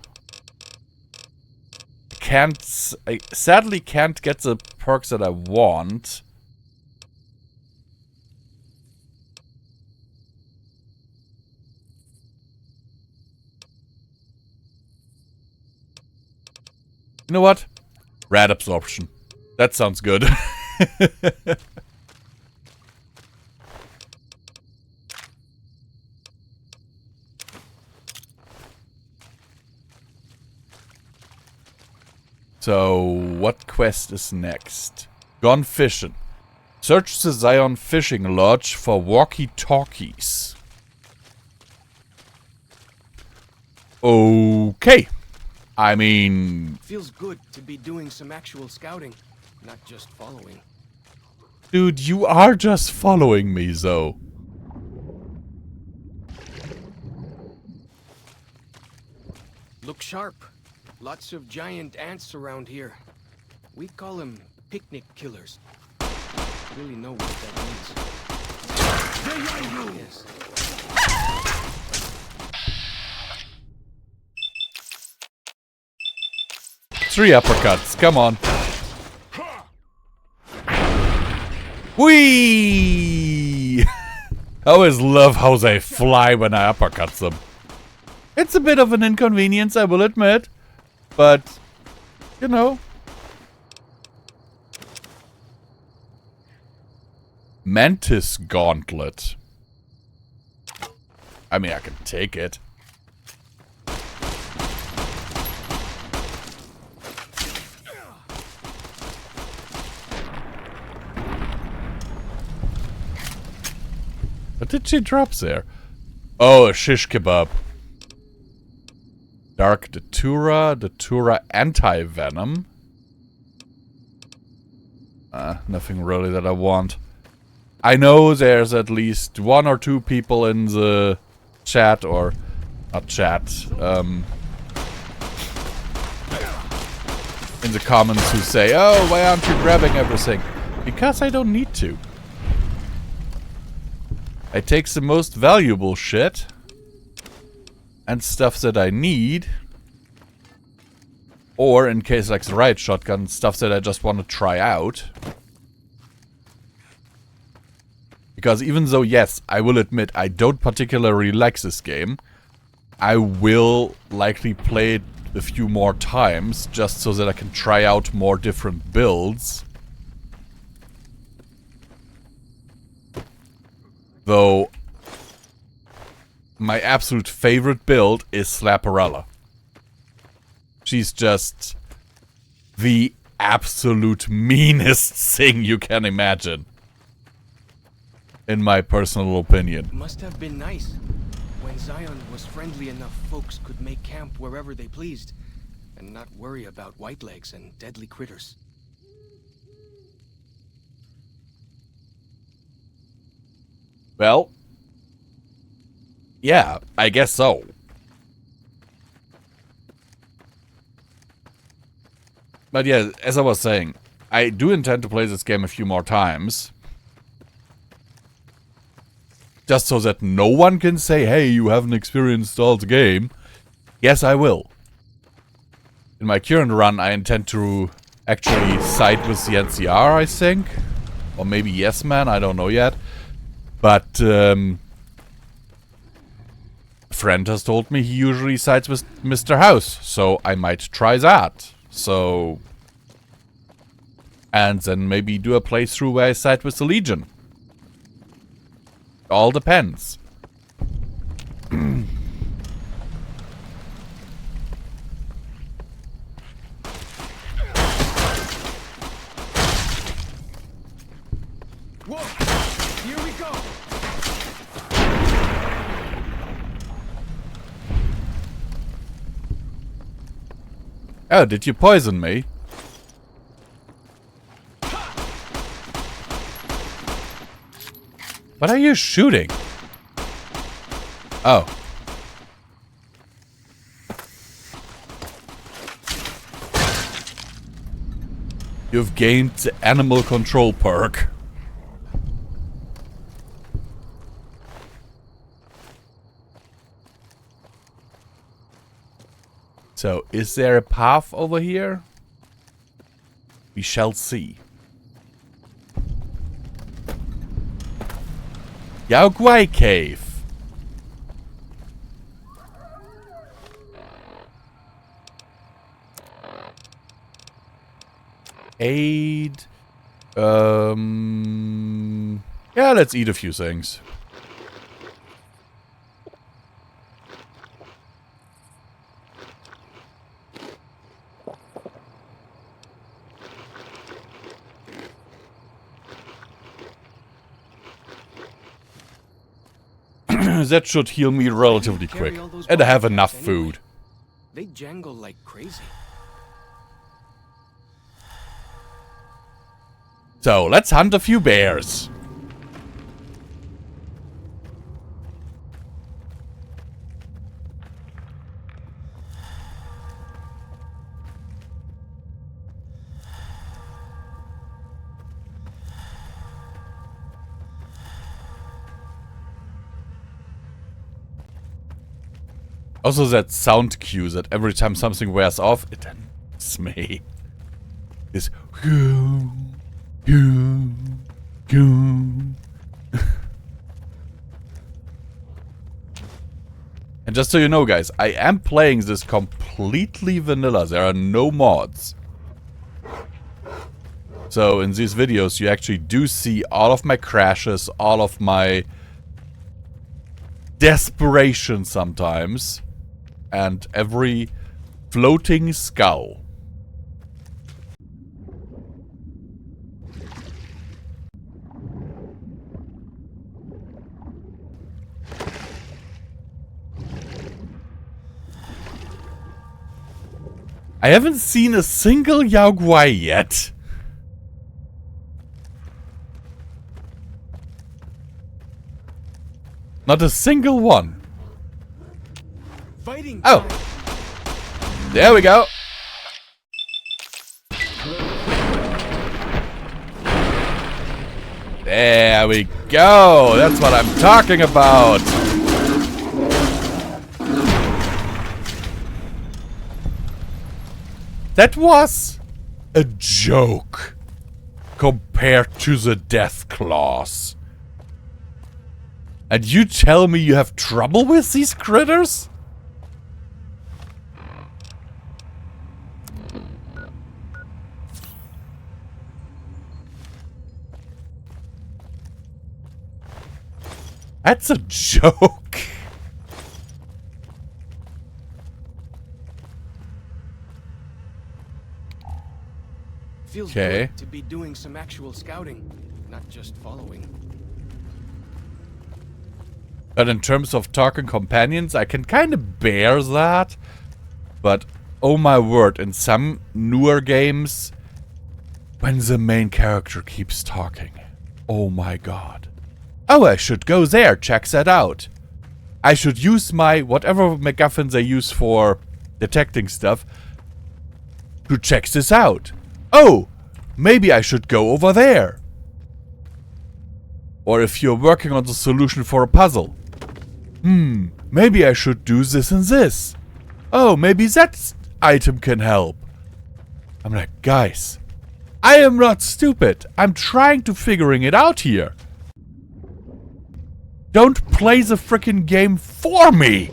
I sadly can't get the perks that I want. You know what? Rad absorption. That sounds good. So, what quest is next? Gone fishing. Search the Zion Fishing Lodge for walkie-talkies. Okay. I mean...
Feels good to be doing some actual scouting, not just following.
Dude, you are just following me, though.
Look sharp. Lots of giant ants around here. We call them picnic killers. Really know what that means. Yes.
3 uppercuts, come on. Whee! I always love how they fly when I uppercut them. It's a bit of an inconvenience, I will admit. But, you know. Mantis Gauntlet. I mean, I can take it. What did she drop there? Oh, a shish kebab. Dark Datura anti-venom. Nothing really that I want. I know there's at least 1 or 2 people in the chat, or not chat, in the comments who say, oh, why aren't you grabbing everything? Because I don't need to. I take the most valuable shit and stuff that I need, or in case like the riot shotgun, stuff that I just want to try out. Because even though, yes, I will admit I don't particularly like this game, I will likely play it a few more times just so that I can try out more different builds. Though, my absolute favorite build is Slapperella. She's just the absolute meanest thing you can imagine. In my personal opinion.
Must have been nice. When Zion was friendly enough, folks could make camp wherever they pleased, and not worry about whitelegs and deadly critters.
Well, yeah, I guess so. But yeah, as I was saying, I do intend to play this game a few more times. Just so that no one can say, hey, you haven't experienced all the game. Yes, I will. In my current run, I intend to actually side with the NCR, I think. Or maybe Yes Man, I don't know yet. But, a friend has told me he usually sides with Mr. House, so I might try that. So... and then maybe do a playthrough where I side with the Legion. All depends.
Whoa! Here we go!
Oh, did you poison me? What are you shooting? Oh. You've gained the animal control perk. So, is there a path over here? We shall see. Yao Guai Cave. Aid. Yeah, let's eat a few things. That should heal me relatively quick. And I have enough food.
They jangle like crazy.
So, let's hunt a few bears. Also that sound cue that every time something wears off, it annoys me. This and just so you know, guys, I am playing this completely vanilla. There are no mods. So in these videos, you actually do see all of my crashes, all of my desperation sometimes, and every floating skull. I haven't seen a single Yaoguai yet. Not a single one.
Fighting
Oh. There we go. There we go. That's what I'm talking about. That was a joke compared to the death claws. And you tell me you have trouble with these critters? That's a joke.
Feels
Okay.
good to be doing some actual scouting, not just following.
But in terms of talking companions, I can kind of bear that. But, oh my word, in some newer games, when the main character keeps talking, oh my god. Oh, I should go there, check that out. I should use my, whatever MacGuffin they use for detecting stuff, to check this out. Oh, maybe I should go over there. Or if you're working on the solution for a puzzle. Maybe I should do this and this. Oh, maybe that item can help. I'm like, guys, I am not stupid. I'm trying to figuring it out here. Don't play the frickin' game for me.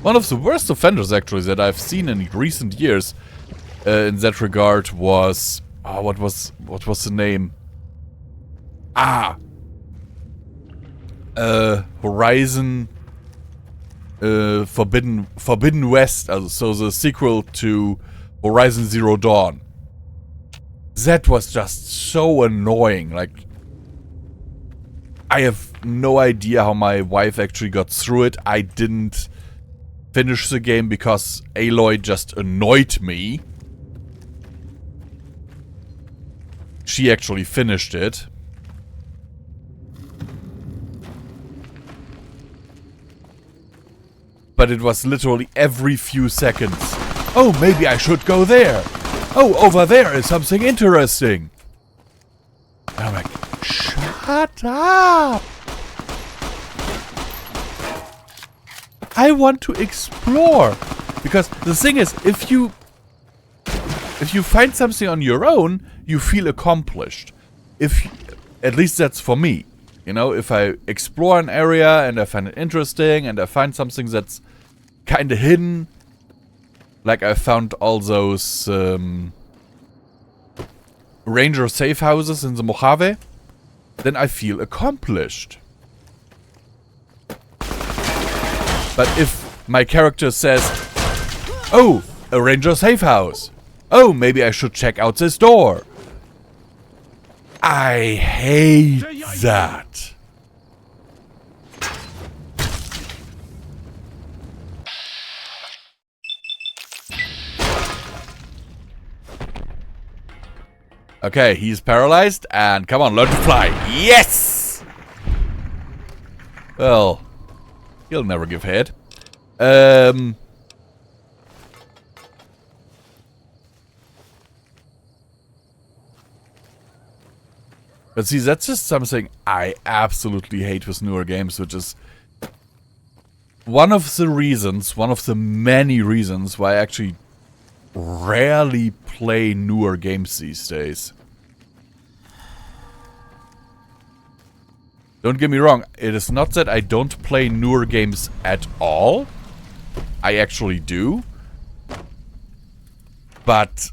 One of the worst offenders, actually, that I've seen in recent years, in that regard, was what was the name? Horizon Forbidden West, so the sequel to Horizon Zero Dawn. That was just so annoying. Like, I have no idea how my wife actually got through it. I didn't finish the game because Aloy just annoyed me. She actually finished it. But it was literally every few seconds. Oh, maybe I should go there. Oh, over there is something interesting. And I'm like, shut up. I want to explore. Because the thing is, if you find something on your own, you feel accomplished. At least that's for me. You know, if I explore an area and I find it interesting and I find something that's kind of hidden, like I found all those ranger safe houses in the Mojave, then I feel accomplished. But if my character says, oh, a ranger safe house. Oh, maybe I should check out this door. I hate that. Okay, he's paralyzed, and come on, learn to fly. Yes! Well, he'll never give head. But see, that's just something I absolutely hate with newer games, which is one of the reasons, one of the many reasons why I actually rarely play newer games these days. Don't get me wrong, it is not that I don't play newer games at all. I actually do. But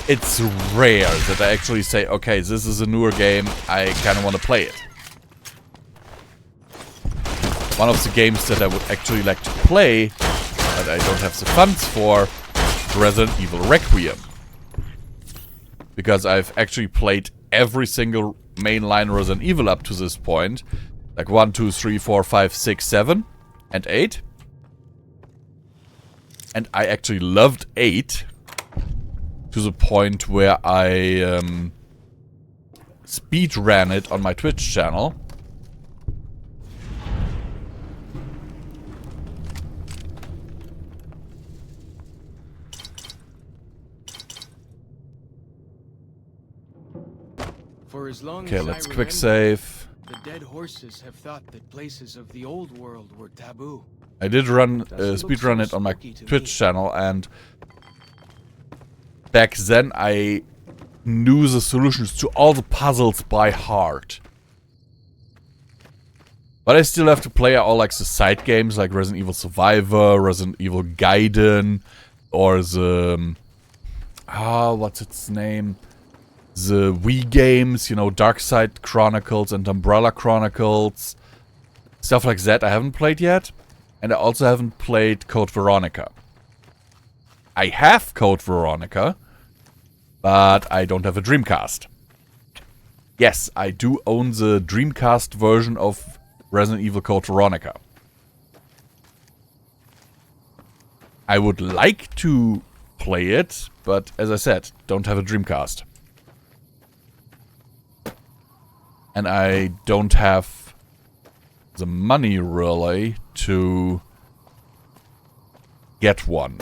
it's rare that I actually say, okay, this is a newer game, I kind of want to play it. One of the games that I would actually like to play, but I don't have the funds for, Resident Evil Requiem. Because I've actually played every single mainline Resident Evil up to this point. Like 1, 2, 3, 4, 5, 6, 7, and 8. And I actually loved 8. To the point where I speed ran it on my Twitch channel.
For as long
Okay,
as
let's
I
quick
remember,
save.
the dead horses have thought that places of the old world were taboo.
I did run
Doesn't
speed
look
run
so
it on my
spooky to
Twitch
me.
channel, and back then I knew the solutions to all the puzzles by heart. But I still have to play all like the side games like Resident Evil Survivor, Resident Evil Gaiden, or the what's its name? The Wii games, you know, Dark Side Chronicles and Umbrella Chronicles. Stuff like that I haven't played yet. And I also haven't played Code Veronica. I have Code Veronica, but I don't have a Dreamcast. Yes, I do own the Dreamcast version of Resident Evil Code Veronica. I would like to play it, but as I said, don't have a Dreamcast. And I don't have the money, really, to get one.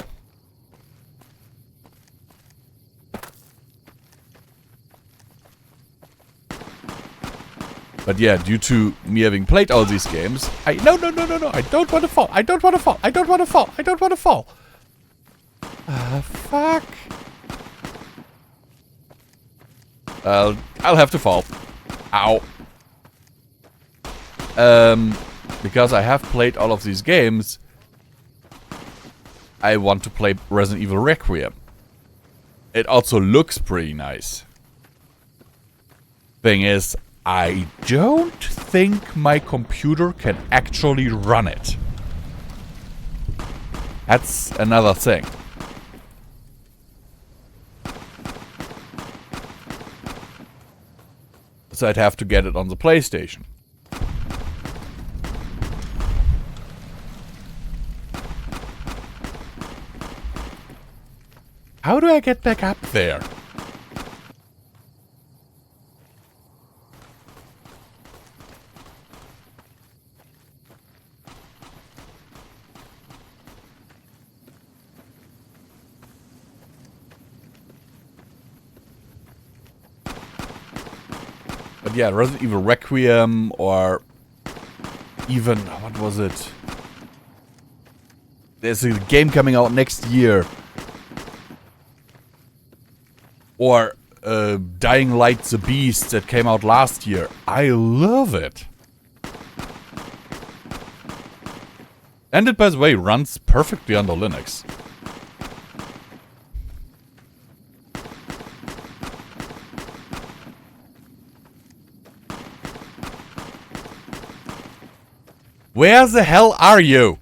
But yeah, due to me having played all these games, No, I don't want to fall. I don't want to fall. I don't want to fall. I don't want to fall. Fuck. I'll have to fall. Ow. Because I have played all of these games, I want to play Resident Evil Requiem. It also looks pretty nice. Thing is, I don't think my computer can actually run it. That's another thing. So I'd have to get it on the PlayStation. How do I get back up there? But yeah, Resident Evil Requiem, or even, what was it? There's a game coming out next year. Or Dying Light the Beast that came out last year. I love it. And it, by the way, runs perfectly under Linux. Where the hell are you?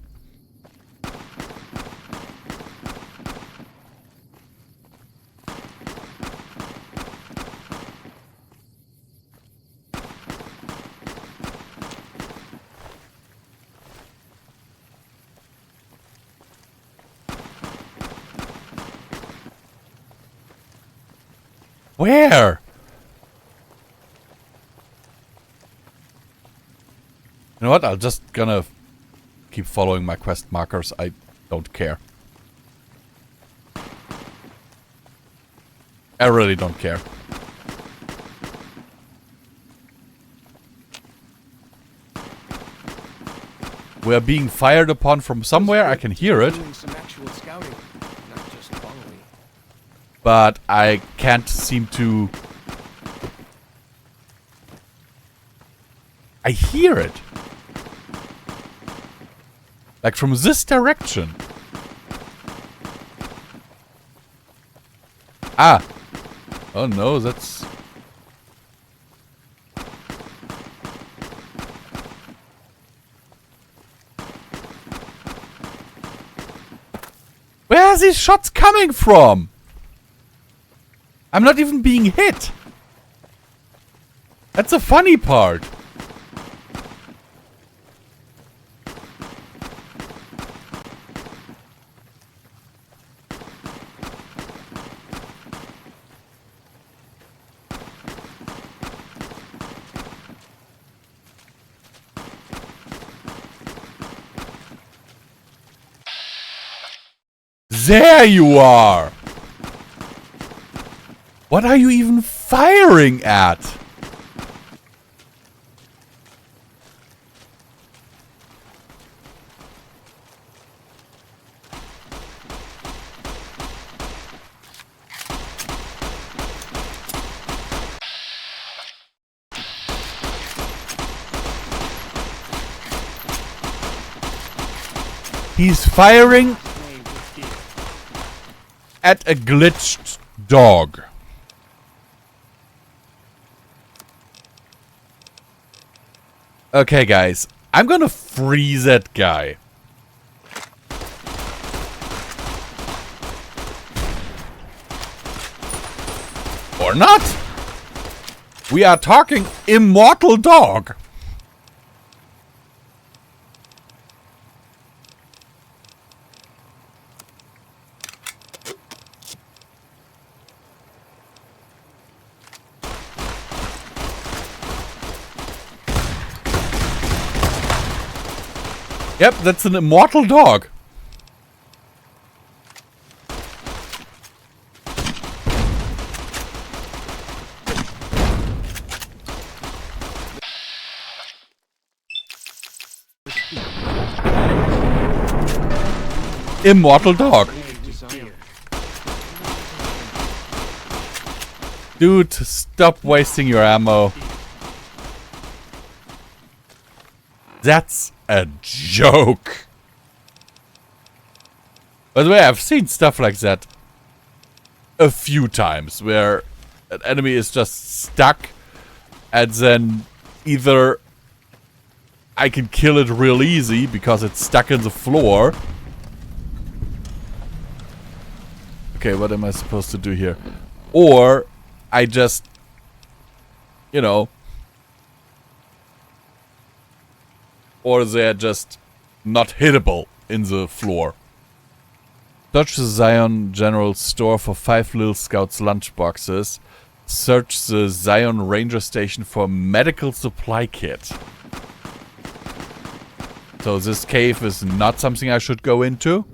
Where? You know what? I'm just gonna keep following my quest markers. I don't care. I really don't care. We're being fired upon from somewhere. I can hear it.
Doing some actual scouting, not just following.
But I can't seem to... I hear it. Like from this direction. Ah. Oh no, that's... Where are these shots coming from? I'm not even being hit. That's the funny part. There you are! What are you even firing at? He's firing at a glitched dog. Okay, guys. I'm gonna freeze that guy. Or not. We are talking immortal dog. Yep, that's an immortal dog. Immortal dog. Dude, stop wasting your ammo. That's a joke. By the way, I've seen stuff like that a few times where an enemy is just stuck and then either I can kill it real easy because it's stuck in the floor. Okay, what am I supposed to do here? Or I just, you know, or they're just not hittable in the floor. Search the Zion General Store for 5 Little Scouts lunchboxes. Search the Zion Ranger Station for a medical supply kit. So this cave is not something I should go into.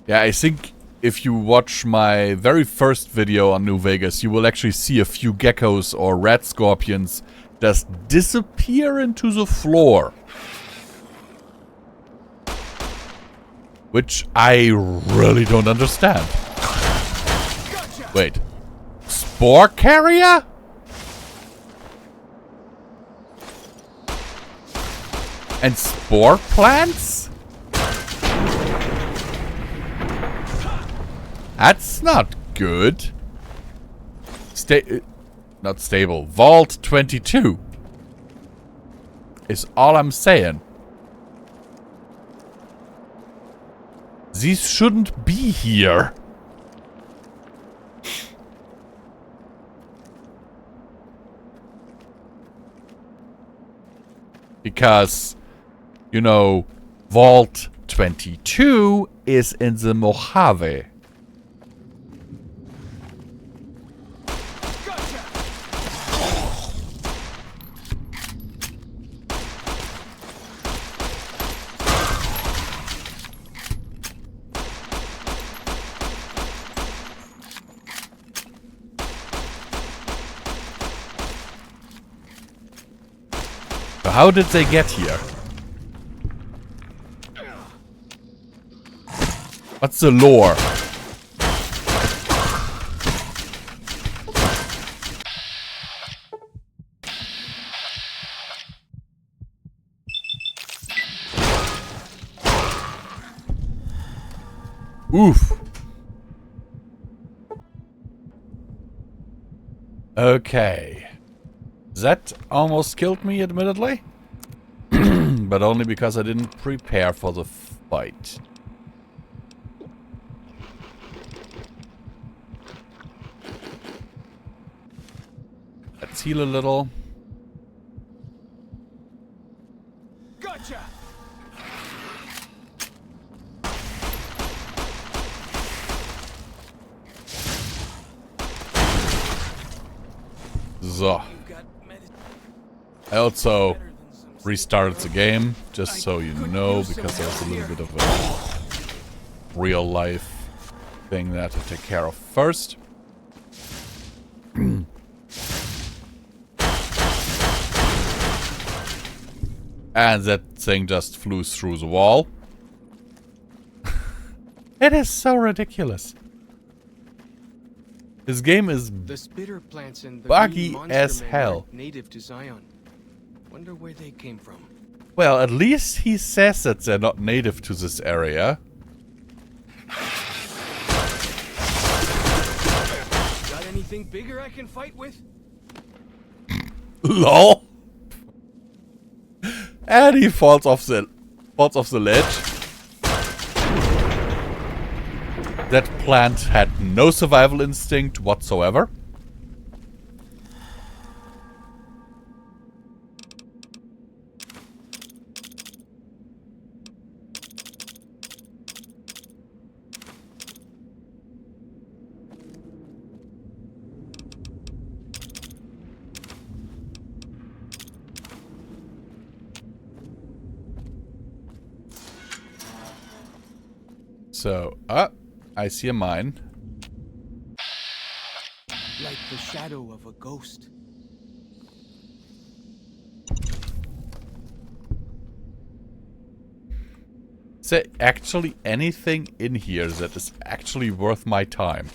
Yeah, I think if you watch my very first video on New Vegas, you will actually see a few geckos or rat scorpions just disappear into the floor. Which I really don't understand. Wait. Spore carrier? And spore plants? That's not good. Not stable. Vault 22 is all I'm saying. These shouldn't be here. Because, you know, Vault 22 is in the Mojave. How did they get here? What's the lore? Oof. Okay. That almost killed me, admittedly. But only because I didn't prepare for the fight. Let's heal a little.
Gotcha.
So. I also restarted the game, just so you know, because there was a little bit of a real life thing that I have to take care of first. And that thing just flew through the wall. It is so ridiculous. This game is
The spitter plants in the
buggy
green monster
as
men
hell.
aren't native to Zion. Wonder where they came from.
Well, at least he says that they're not native to this area.
Got anything bigger I can fight with?
LOL. And he falls off the ledge. That plant had no survival instinct whatsoever. So, I see a mine.
Like the shadow of a ghost.
Is there actually anything in here that is actually worth my time?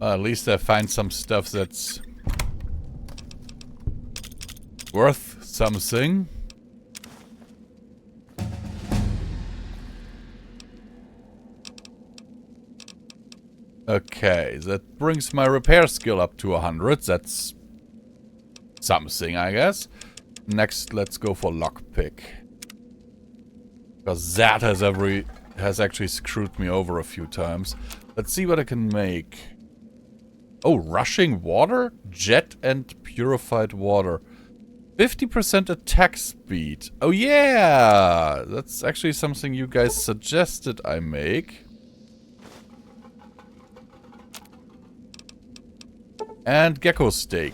At least I find some stuff that's worth something. Okay, that brings my repair skill up to 100. That's something, I guess. Next, let's go for lockpick. Because that has actually screwed me over a few times. Let's see what I can make. Oh, rushing water, jet, and purified water. 50% attack speed. Oh yeah! That's actually something you guys suggested I make. And gecko steak.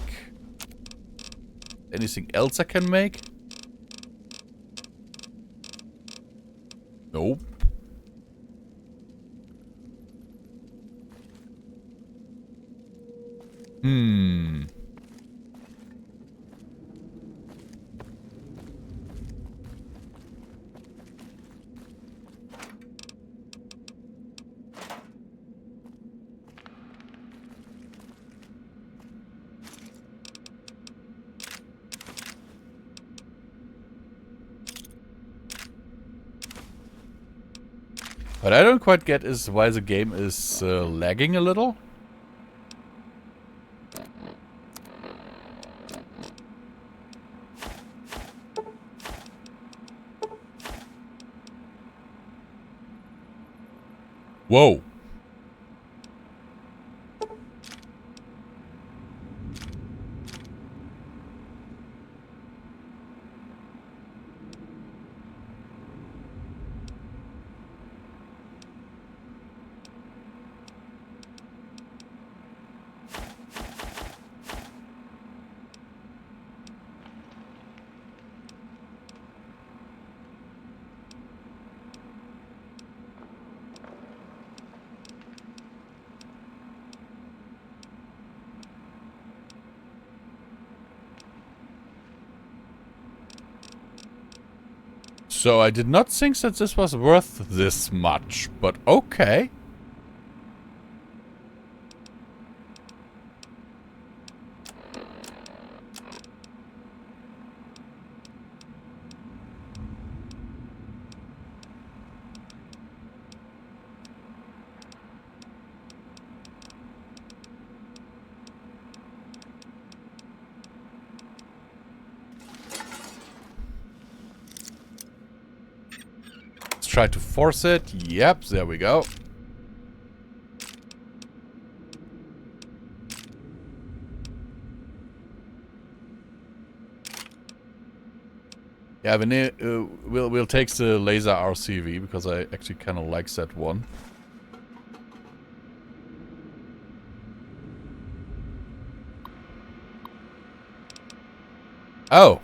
Anything else I can make? Nope. What I don't quite get is why the game is lagging a little. Whoa. So I did not think that this was worth this much, but okay. Try to force it. Yep, there we go. Yeah, we'll take the laser RCV because I actually kind of like that one. Oh.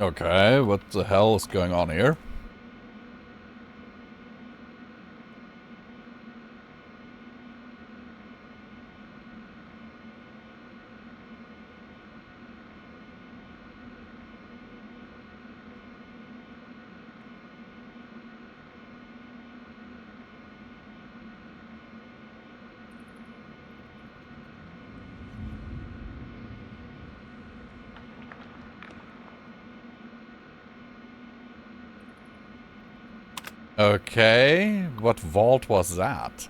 Okay, what the hell is going on here? Okay, what vault was that?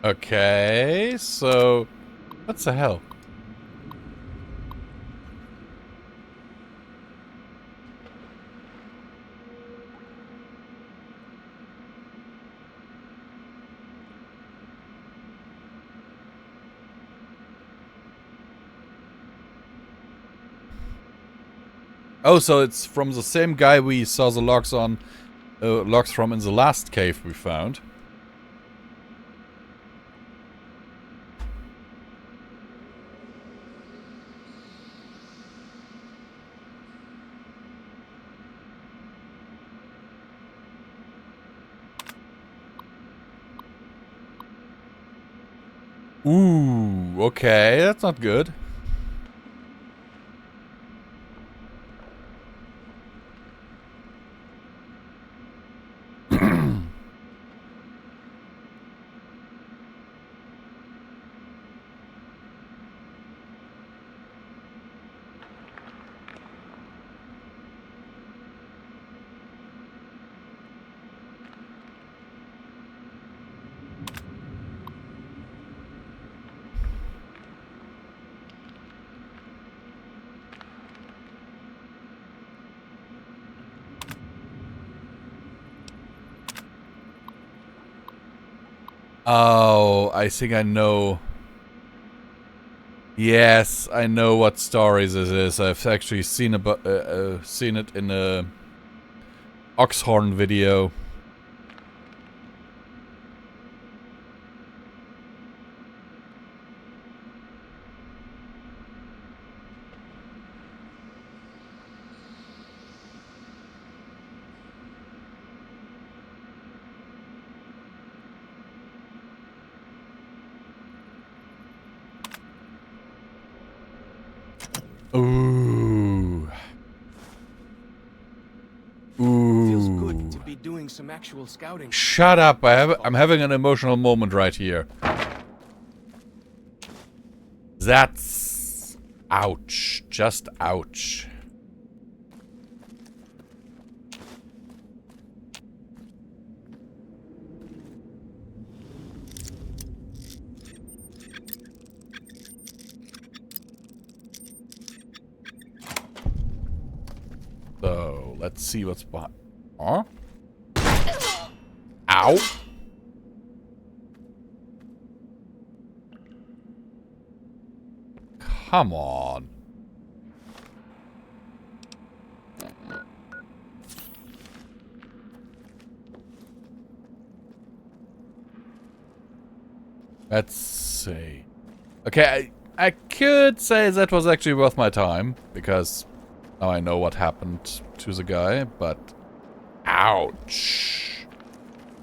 Okay, so what the hell? Oh, so it's from the same guy we saw the logs on, logs from in the last cave we found. Ooh, okay, that's not good. Oh, I think I know. Yes, I know what story this is. I've actually seen seen it in a Oxhorn video. Ooh.
Feels
Ooh.
good to be doing some actual scouting.
Shut up. I'm having an emotional moment right here. That's... ouch. Just ouch. So, let's see what's behind. Huh? Ow! Come on. Let's see. Okay, I could say that was actually worth my time, because now I know what happened to the guy, but... ouch.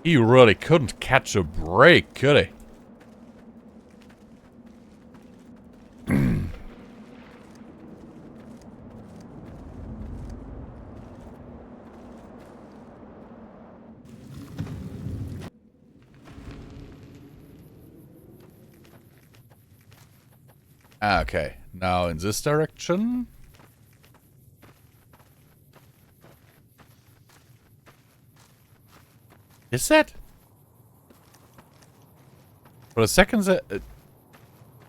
He really couldn't catch a break, could he? Okay, now in this direction. Is that? For a second,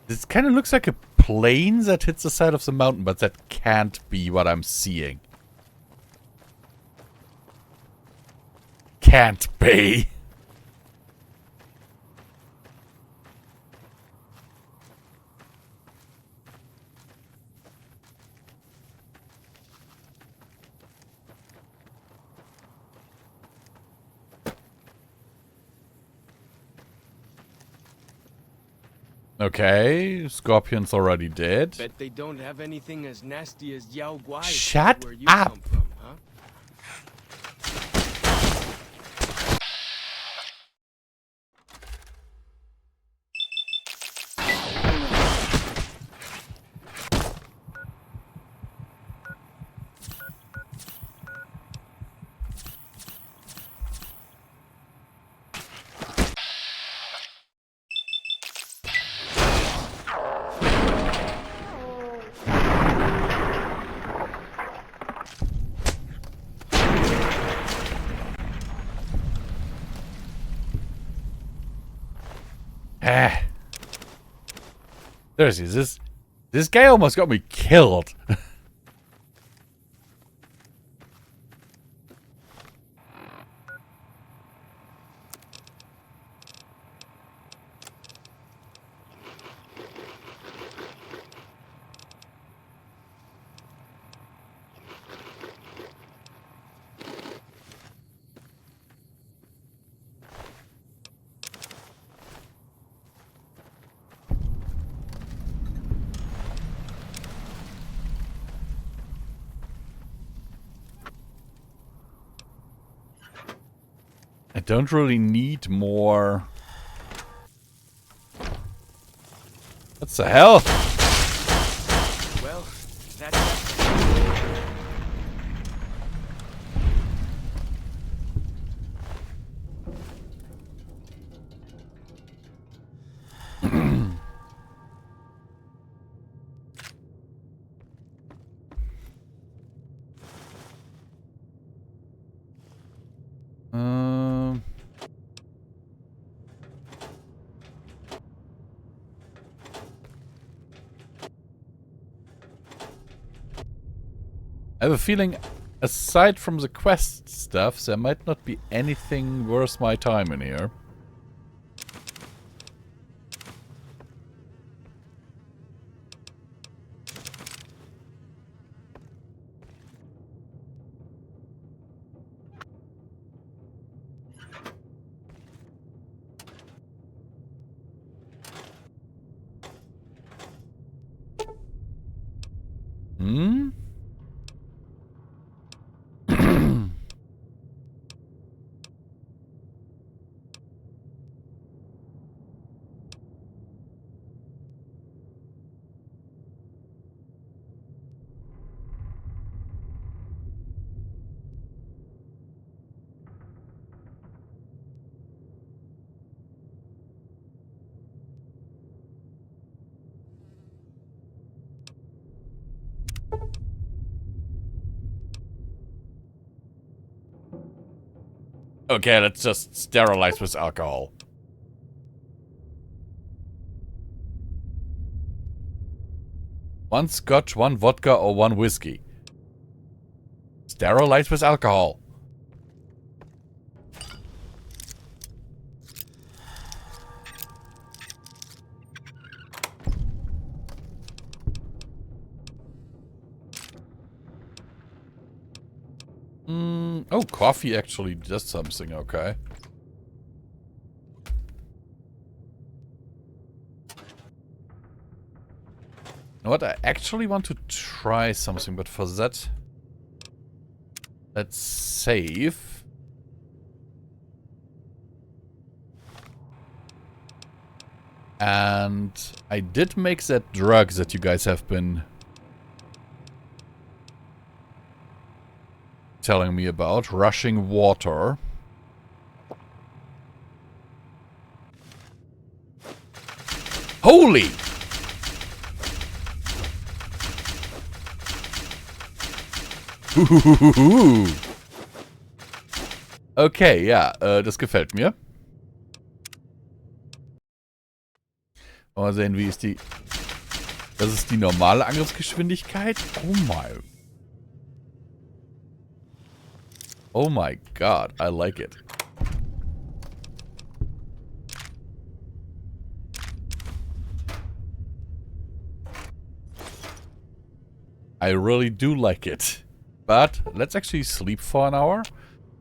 this kind of looks like a plane that hits the side of the mountain, but that can't be what I'm seeing. Can't be. Okay, Scorpion's already dead.
Bet they don't have anything as nasty as Yao Guai.
Shut
where you
up.
come from, huh?
Seriously, this guy almost got me killed. I don't really need more. What the hell?
Well, that's...
I have a feeling, aside from the quest stuff, there might not be anything worth my time in here. Hmm? Okay, let's just sterilize with alcohol. One scotch, one vodka, or one whiskey. Sterilize with alcohol. Oh, coffee actually does something, okay. You know what? I actually want to try something, but for that, let's save. And I did make that drug that you guys have been telling me about, rushing water. Holy! Okay, ja, das gefällt mir. Mal sehen, wie ist die... Das ist die normale Angriffsgeschwindigkeit? Oh my... Oh my god, I like it. I really do like it. But let's actually sleep for an hour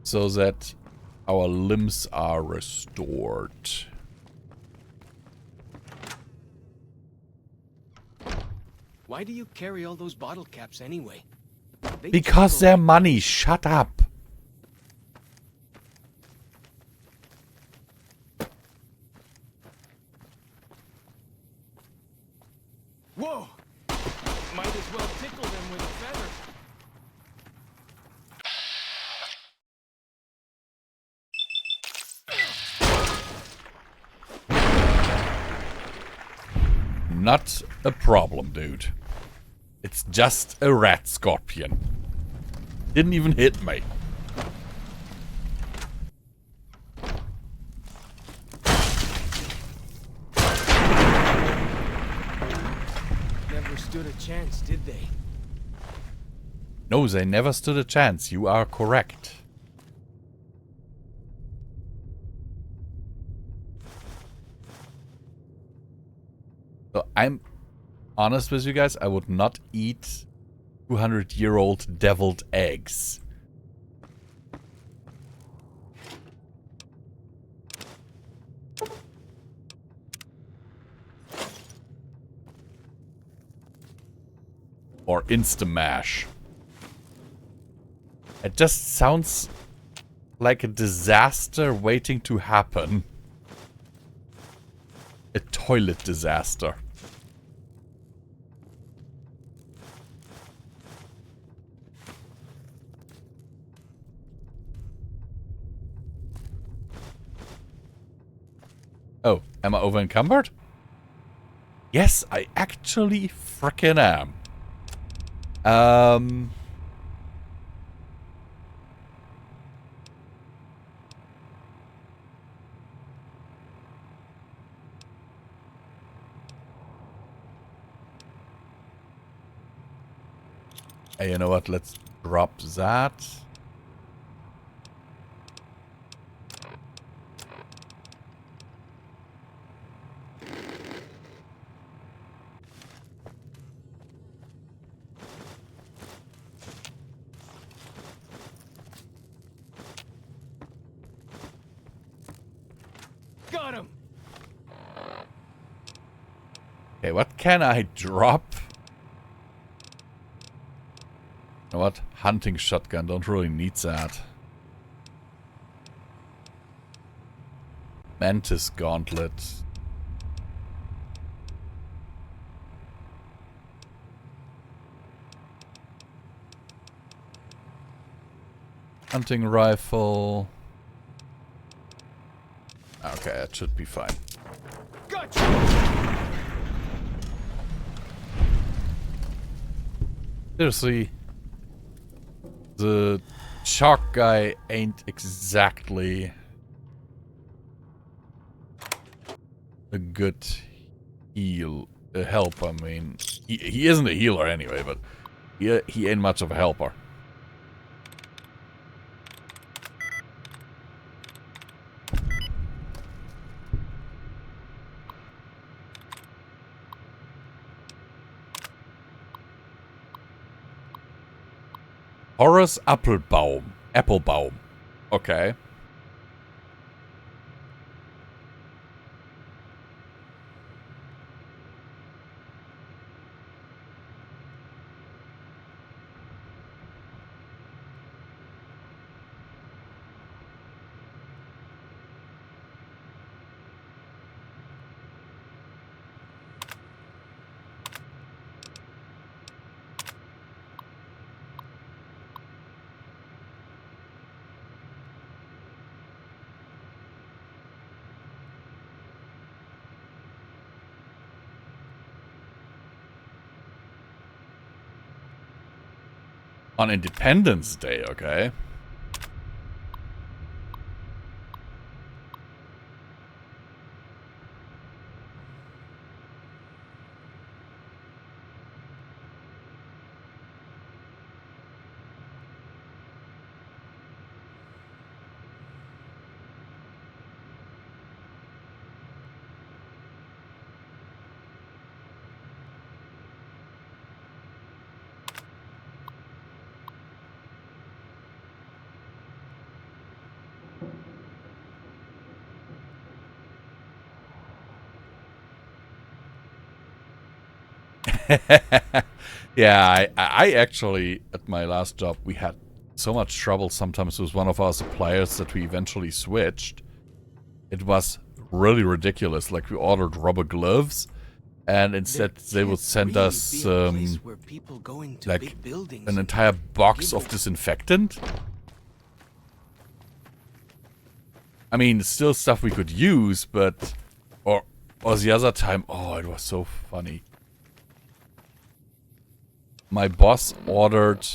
so that our limbs are restored.
Why do you carry all those bottle caps anyway?
Because they're money, shut up.
Whoa! Might as well tickle them with a feather.
Not a problem, dude. It's just a rat scorpion. Didn't even hit me.
Never stood a chance, did they?
No, they never stood a chance. You are correct. So I'm honest with you guys, I would not eat 200-year-old deviled eggs. Or Instamash. It just sounds like a disaster waiting to happen. A toilet disaster. Oh, am I over encumbered? Yes, I actually frickin' am. Hey, you know what? Let's drop that.
Got him.
Okay, what can I drop? You know what? Hunting shotgun. Don't really need that. Mantis gauntlet. Hunting rifle. Okay, that should be fine.
Gotcha.
Seriously. The Chalk guy ain't exactly a good help. I mean, he isn't a healer anyway, but he ain't much of a helper. Horace Applebaum. Okay. On Independence Day, okay. Yeah, I actually, at my last job, we had so much trouble sometimes with one of our suppliers that we eventually switched. It was really ridiculous. Like, we ordered rubber gloves, and instead they would send us, like, an entire box of disinfectant. I mean, still stuff we could use, but... Or the other time, oh, it was so funny. My boss ordered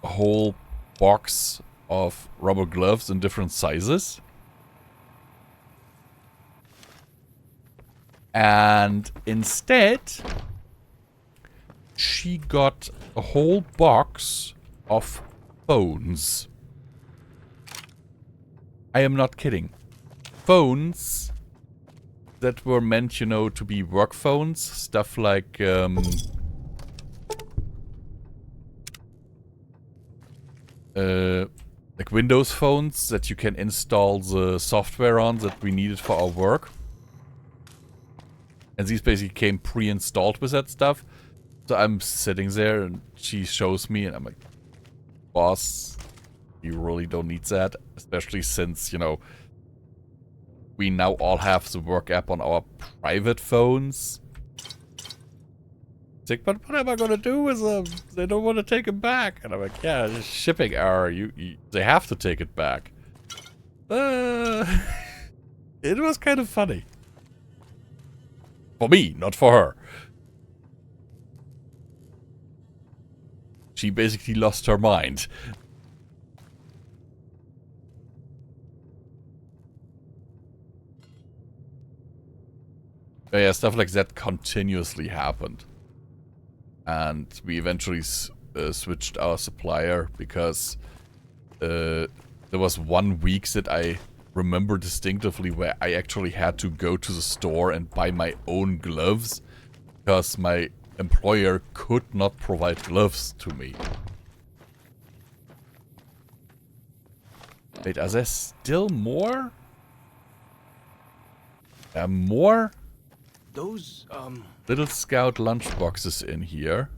a whole box of rubber gloves in different sizes. And instead, she got a whole box of phones. I am not kidding. Phones that were meant, you know, to be work phones. Stuff like, like Windows phones that you can install the software on that we needed for our work. And these basically came pre-installed with that stuff. So I'm sitting there and she shows me and I'm like, boss, you really don't need that. Especially since, you know, we now all have the work app on our private phones. It's like, but what am I going to do with them? They don't want to take them back. And I'm like, yeah, just shipping error. They have to take it back. It was kind of funny. For me, not for her. She basically lost her mind. But yeah, stuff like that continuously happened. And we eventually switched our supplier because there was 1 week that I remember distinctively where I actually had to go to the store and buy my own gloves because my employer could not provide gloves to me. Wait, are there still more? More?
Those,
Little Scout lunchboxes in here.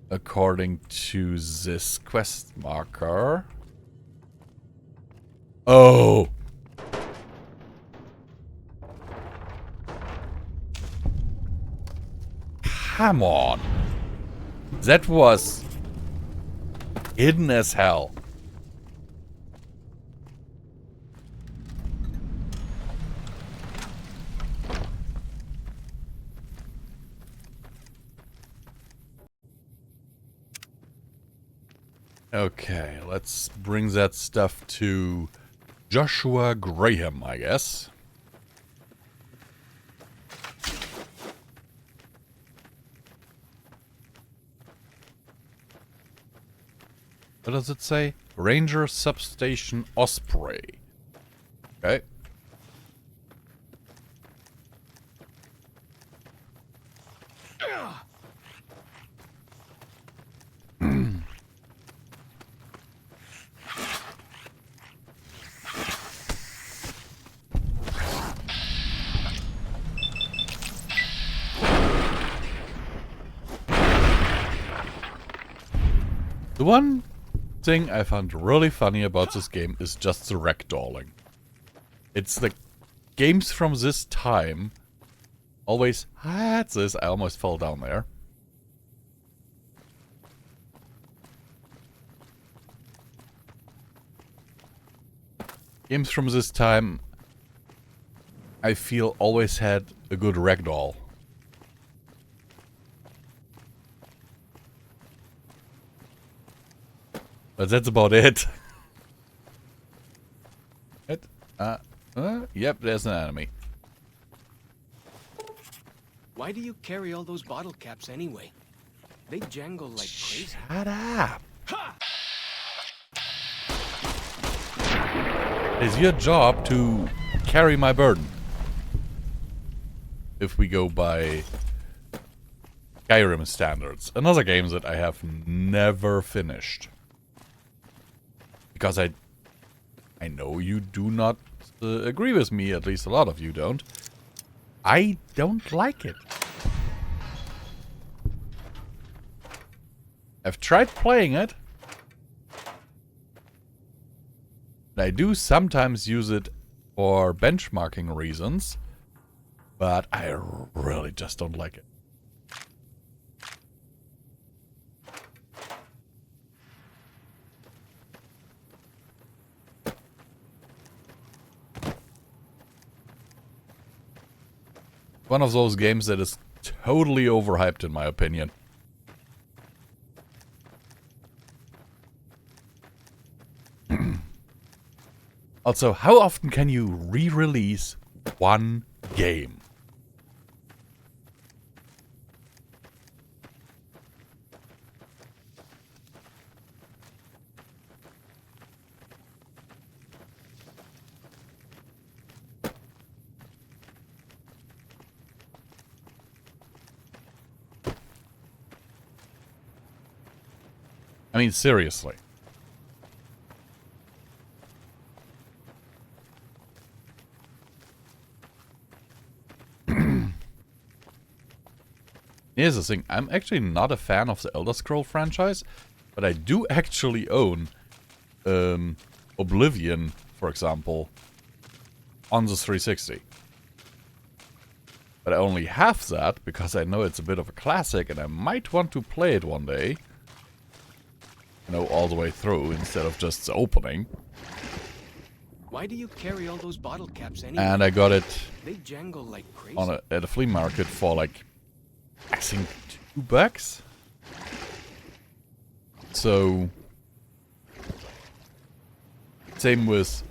According to this quest marker. Oh! Come on! That was hidden as hell. Okay, let's bring that stuff to Joshua Graham, I guess. What does it say? Ranger Substation Osprey. Okay. The one thing I found really funny about this game is just the ragdolling. It's the games from this time always had this. I almost fell down there. Games from this time, I feel, always had a good ragdoll. But that's about it. Yep, there's an enemy.
Why do you carry all those bottle caps anyway? They jangle like crazy.
Shut up. It's your job to carry my burden. If we go by Skyrim standards. Another game that I have never finished. Because I know you do not agree with me, at least a lot of you don't. I don't like it. I've tried playing it. I do sometimes use it for benchmarking reasons, but I really just don't like it. One of those games that is totally overhyped in my opinion. Also, how often can you re-release one game? I mean, seriously. Here's the thing. I'm actually not a fan of the Elder Scroll franchise, but I do actually own Oblivion, for example, on the 360. But I only have that because I know it's a bit of a classic and I might want to play it one day. You know, all the way through instead of just the opening.
Why do you carry all those bottle caps anyway?
And I got it
They jangle like crazy.
at a flea market for like, I think $2. So, same with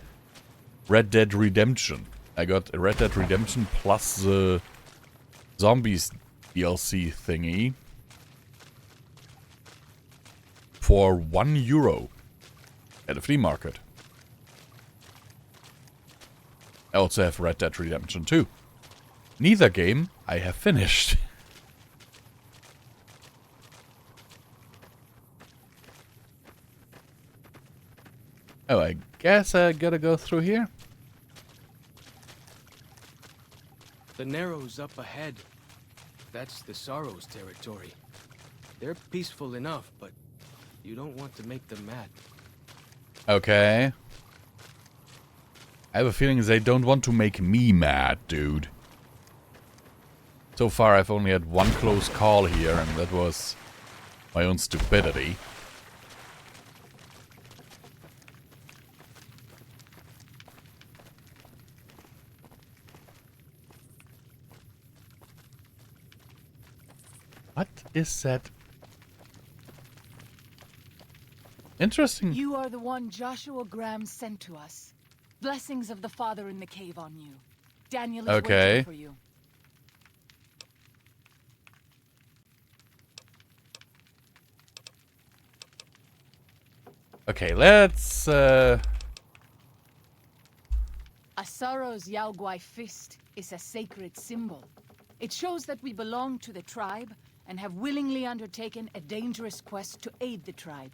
Red Dead Redemption. I got Red Dead Redemption plus the Zombies DLC thingy for €1 at a flea market. I also have Red Dead Redemption 2. Neither game I have finished. Oh, I guess I gotta go through here.
The Narrows up ahead. That's the Sorrows territory. They're peaceful enough, but you don't want to make them mad.
Okay. I have a feeling they don't want to make me mad, dude. So far I've only had one close call here, and that was my own stupidity. What is that? Interesting.
You are the one Joshua Graham sent to us. Blessings of the Father in the cave on you. Daniel is waiting for you.
Okay, let's
A Sorrow's Yaoguai fist is a sacred symbol. It shows that we belong to the tribe and have willingly undertaken a dangerous quest to aid the tribe.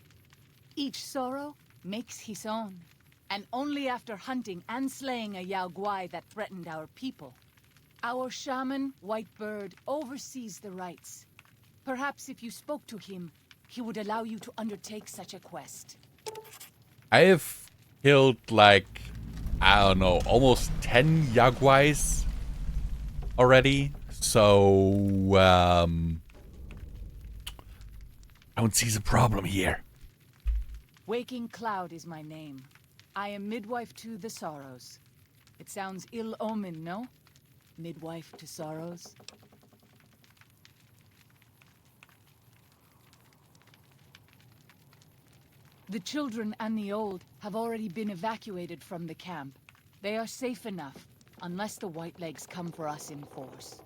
Each Sorrow makes his own, and only after hunting and slaying a Yaoguai that threatened our people. Our shaman, Whitebird, oversees the rites. Perhaps if you spoke to him, he would allow you to undertake such a quest.
I have killed like, I don't know, almost 10 Yaguais already. So, I don't see the problem here.
Waking Cloud is my name. I am midwife to the Sorrows. It sounds ill-omened, no? Midwife to Sorrows. The children and the old have already been evacuated from the camp. They are safe enough, unless the Whitelegs come for us in force.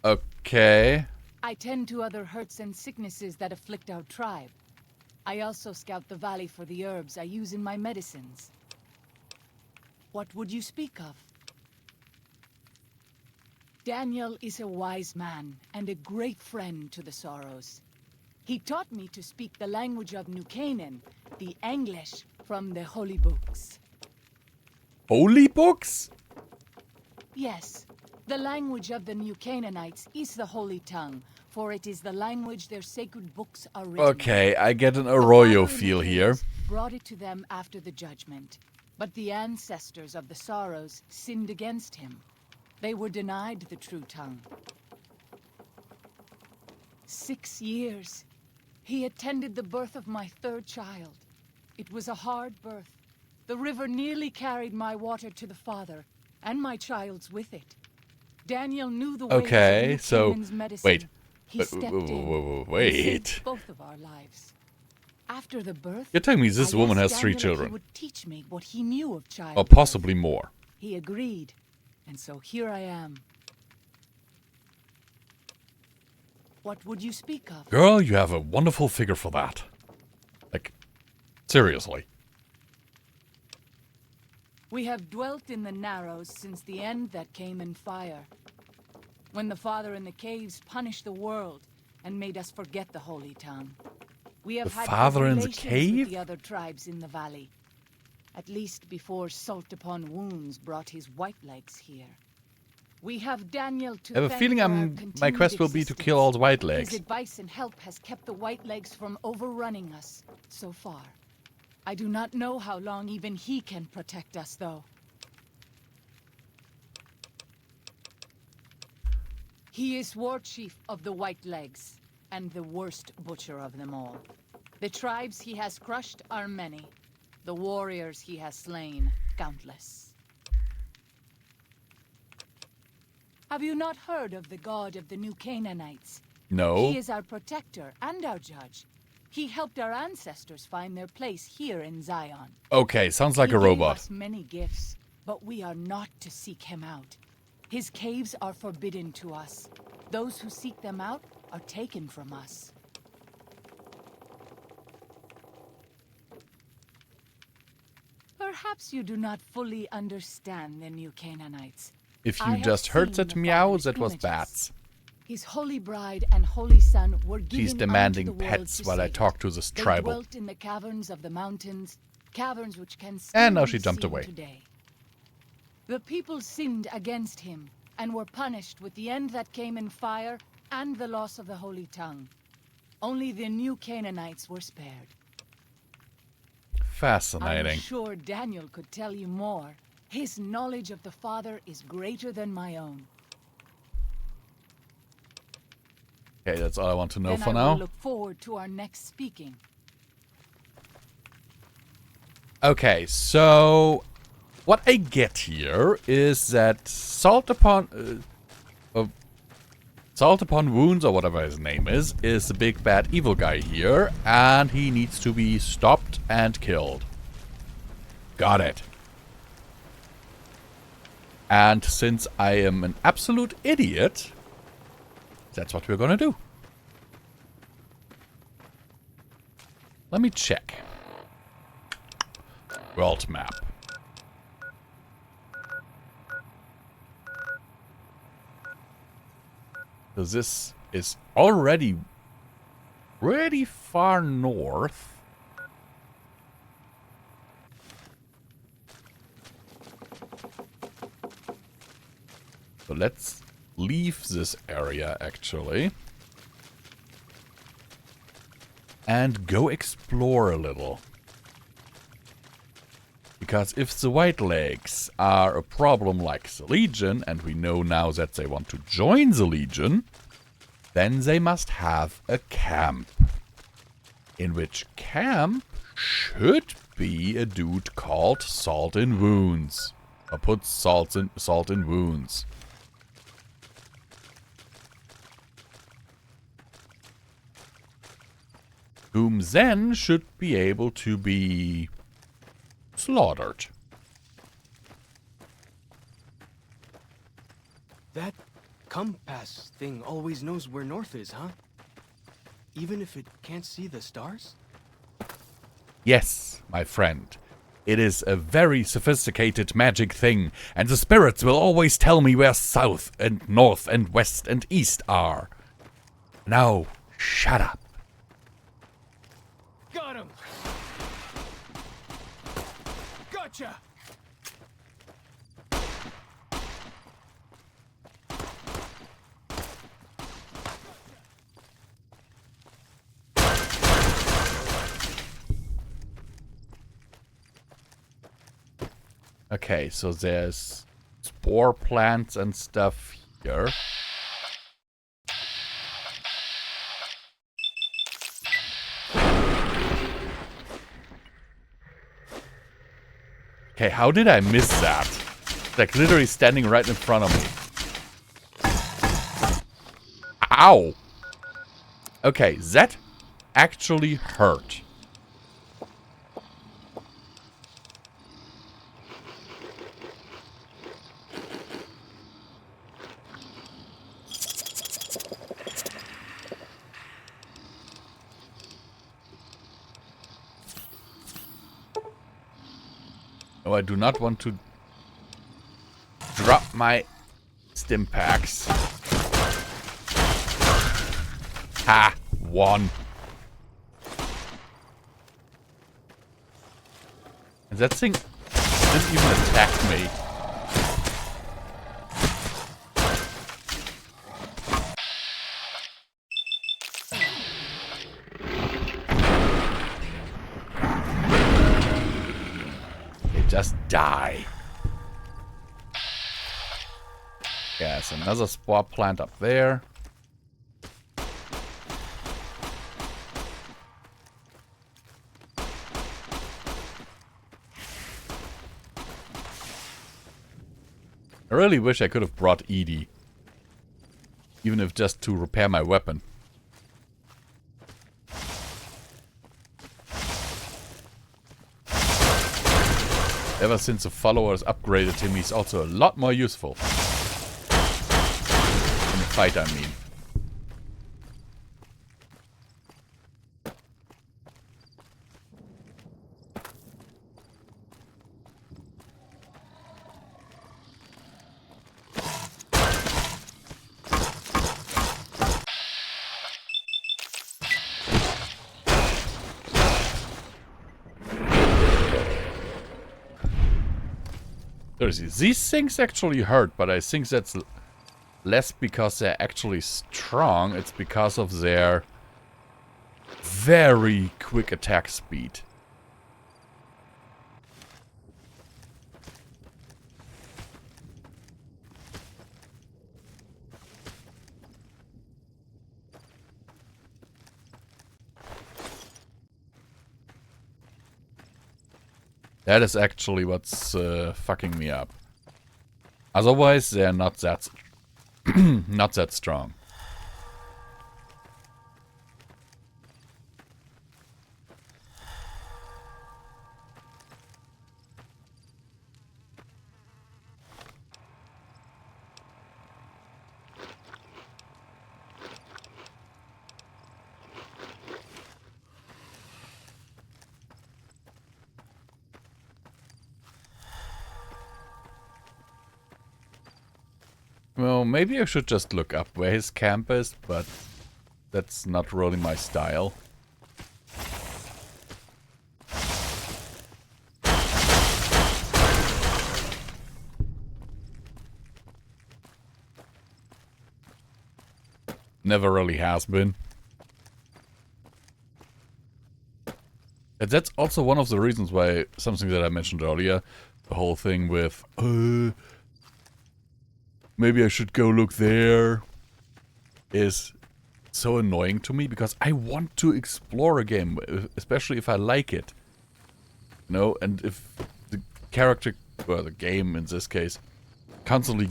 Okay.
I tend to other hurts and sicknesses that afflict our tribe. I also scout the valley for the herbs I use in my medicines. What would you speak of? Daniel is a wise man and a great friend to the Sorrows. He taught me to speak the language of New Canaan, the English from the holy books.
Holy books?
Yes, the language of the New Canaanites is the holy tongue, for it is the language their sacred books are written.
Okay, I get an Arroyo feel here.
Brought it to them after the judgment, but the ancestors of the Sorrows sinned against him. They were denied the true tongue. 6 years. He attended the birth of my third child. It was a hard birth. The river nearly carried my water to the father, and my child's with it. Daniel knew the ways
Okay,
of
so
Canaan's medicine.
wait.
He stepped in.
Wait.
And saved both of our lives. After the birth,
You're telling me this
I
woman
asked
has 3
Daniel if
children.
He would teach me what he knew of
Or
childbirth.
possibly more.
He agreed, and so here I am. What would you speak of?
Girl, you have a wonderful figure for that. Like, seriously.
We have dwelt in the Narrows since the end that came in fire. When the Father in the caves punished the world and made us forget the holy tongue. We have
The
had
Father in the
relations
cave?
with the other tribes in the valley. At least before Salt Upon Wounds brought his Whitelegs here. We have Daniel to
I have a
thank
feeling
for our
my
continued
quest will be to kill all the
existence.
Whitelegs.
His advice and help has kept the Whitelegs from overrunning us so far. I do not know how long even he can protect us, though. He is war chief of the Whitelegs, and the worst butcher of them all. The tribes he has crushed are many. The warriors he has slain, countless. Have you not heard of the god of the New Canaanites?
No.
He is our protector and our judge. He helped our ancestors find their place here in Zion.
Okay, sounds like
He
a
gave
robot.
us many gifts, but we are not to seek him out. His caves are forbidden to us. Those who seek them out are taken from us. Perhaps you do not fully understand the New Canaanites.
If
I
you
have
just heard
seen
that
the
meow,
Father's
that was
images.
bats.
His holy bride and holy son were given
She's
unto
demanding
the world
pets
to
while I
save
talk
it.
to this
They
tribal.
dwelt in the caverns of the mountains, caverns which can
And now
still
she
be
jumped
seen
away.
today. The people sinned against him and were punished with the end that came in fire and the loss of the holy tongue. Only the New Canaanites were spared.
Fascinating.
I'm sure Daniel could tell you more. His knowledge of the Father is greater than my own.
Okay, that's all I want to know
Then
for
I
now.
will look forward to our next speaking.
Okay, so what I Salt Upon Wounds, or whatever his name is the big bad evil guy here, and he needs to be stopped and killed. Got it. And since I am an absolute idiot, that's what we're gonna do. Let me check. World map. So this is already pretty far north. So let's leave this area actually. And go explore a little. Because if the White Lakes are a problem like the Legion, and we know now that they want to join the Legion, then they must have a camp. In which camp should be a dude called Salt in Wounds. Or put salt in Wounds. Whom then should be able to be slaughtered.
That compass thing always knows where north is, huh? Even if it can't see the stars?
Yes, my friend. It is a very sophisticated magic thing, and the spirits will always tell me where south and north and west and east are. Now, shut up.
Got him! Gotcha!
Okay, so there's spore plants and stuff here. Okay, how did I miss that? Like literally standing right in front of me. Ow! Okay, that actually hurt. No, I do not want to drop my stim packs. Ha! One. And that thing didn't even attack me. Just die. Yes, another spore plant up there. I really wish I could have brought Edie. Even if just to repair my weapon. Ever since the followers upgraded him, he's also a lot more useful. In the fight, I mean. These things actually hurt, but I think that's less because they're actually strong. It's because of their very quick attack speed. That is actually what's fucking me up. Otherwise, they're not that not that strong. know, maybe I should just look up where his camp is, but that's not really my style. Never really has been. And that's also one of the reasons why something that I mentioned earlier, the whole thing with, maybe I should go look there, is so annoying to me because I want to explore a game, especially if I like it. You know, and if the character, or the game in this case, constantly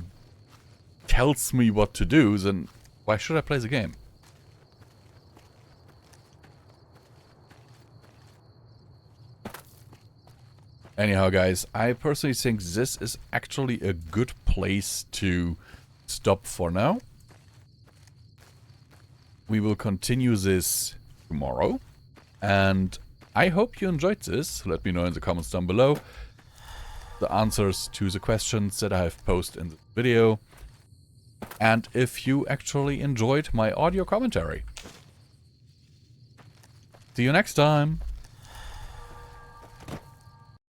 tells me what to do, then why should I play the game? Anyhow, guys, I personally think this is actually a good place to stop for now. We will continue this tomorrow. And I hope you enjoyed this. Let me know in the comments down below the answers to the questions that I have posted in this video. And if you actually enjoyed my audio commentary. See you next time.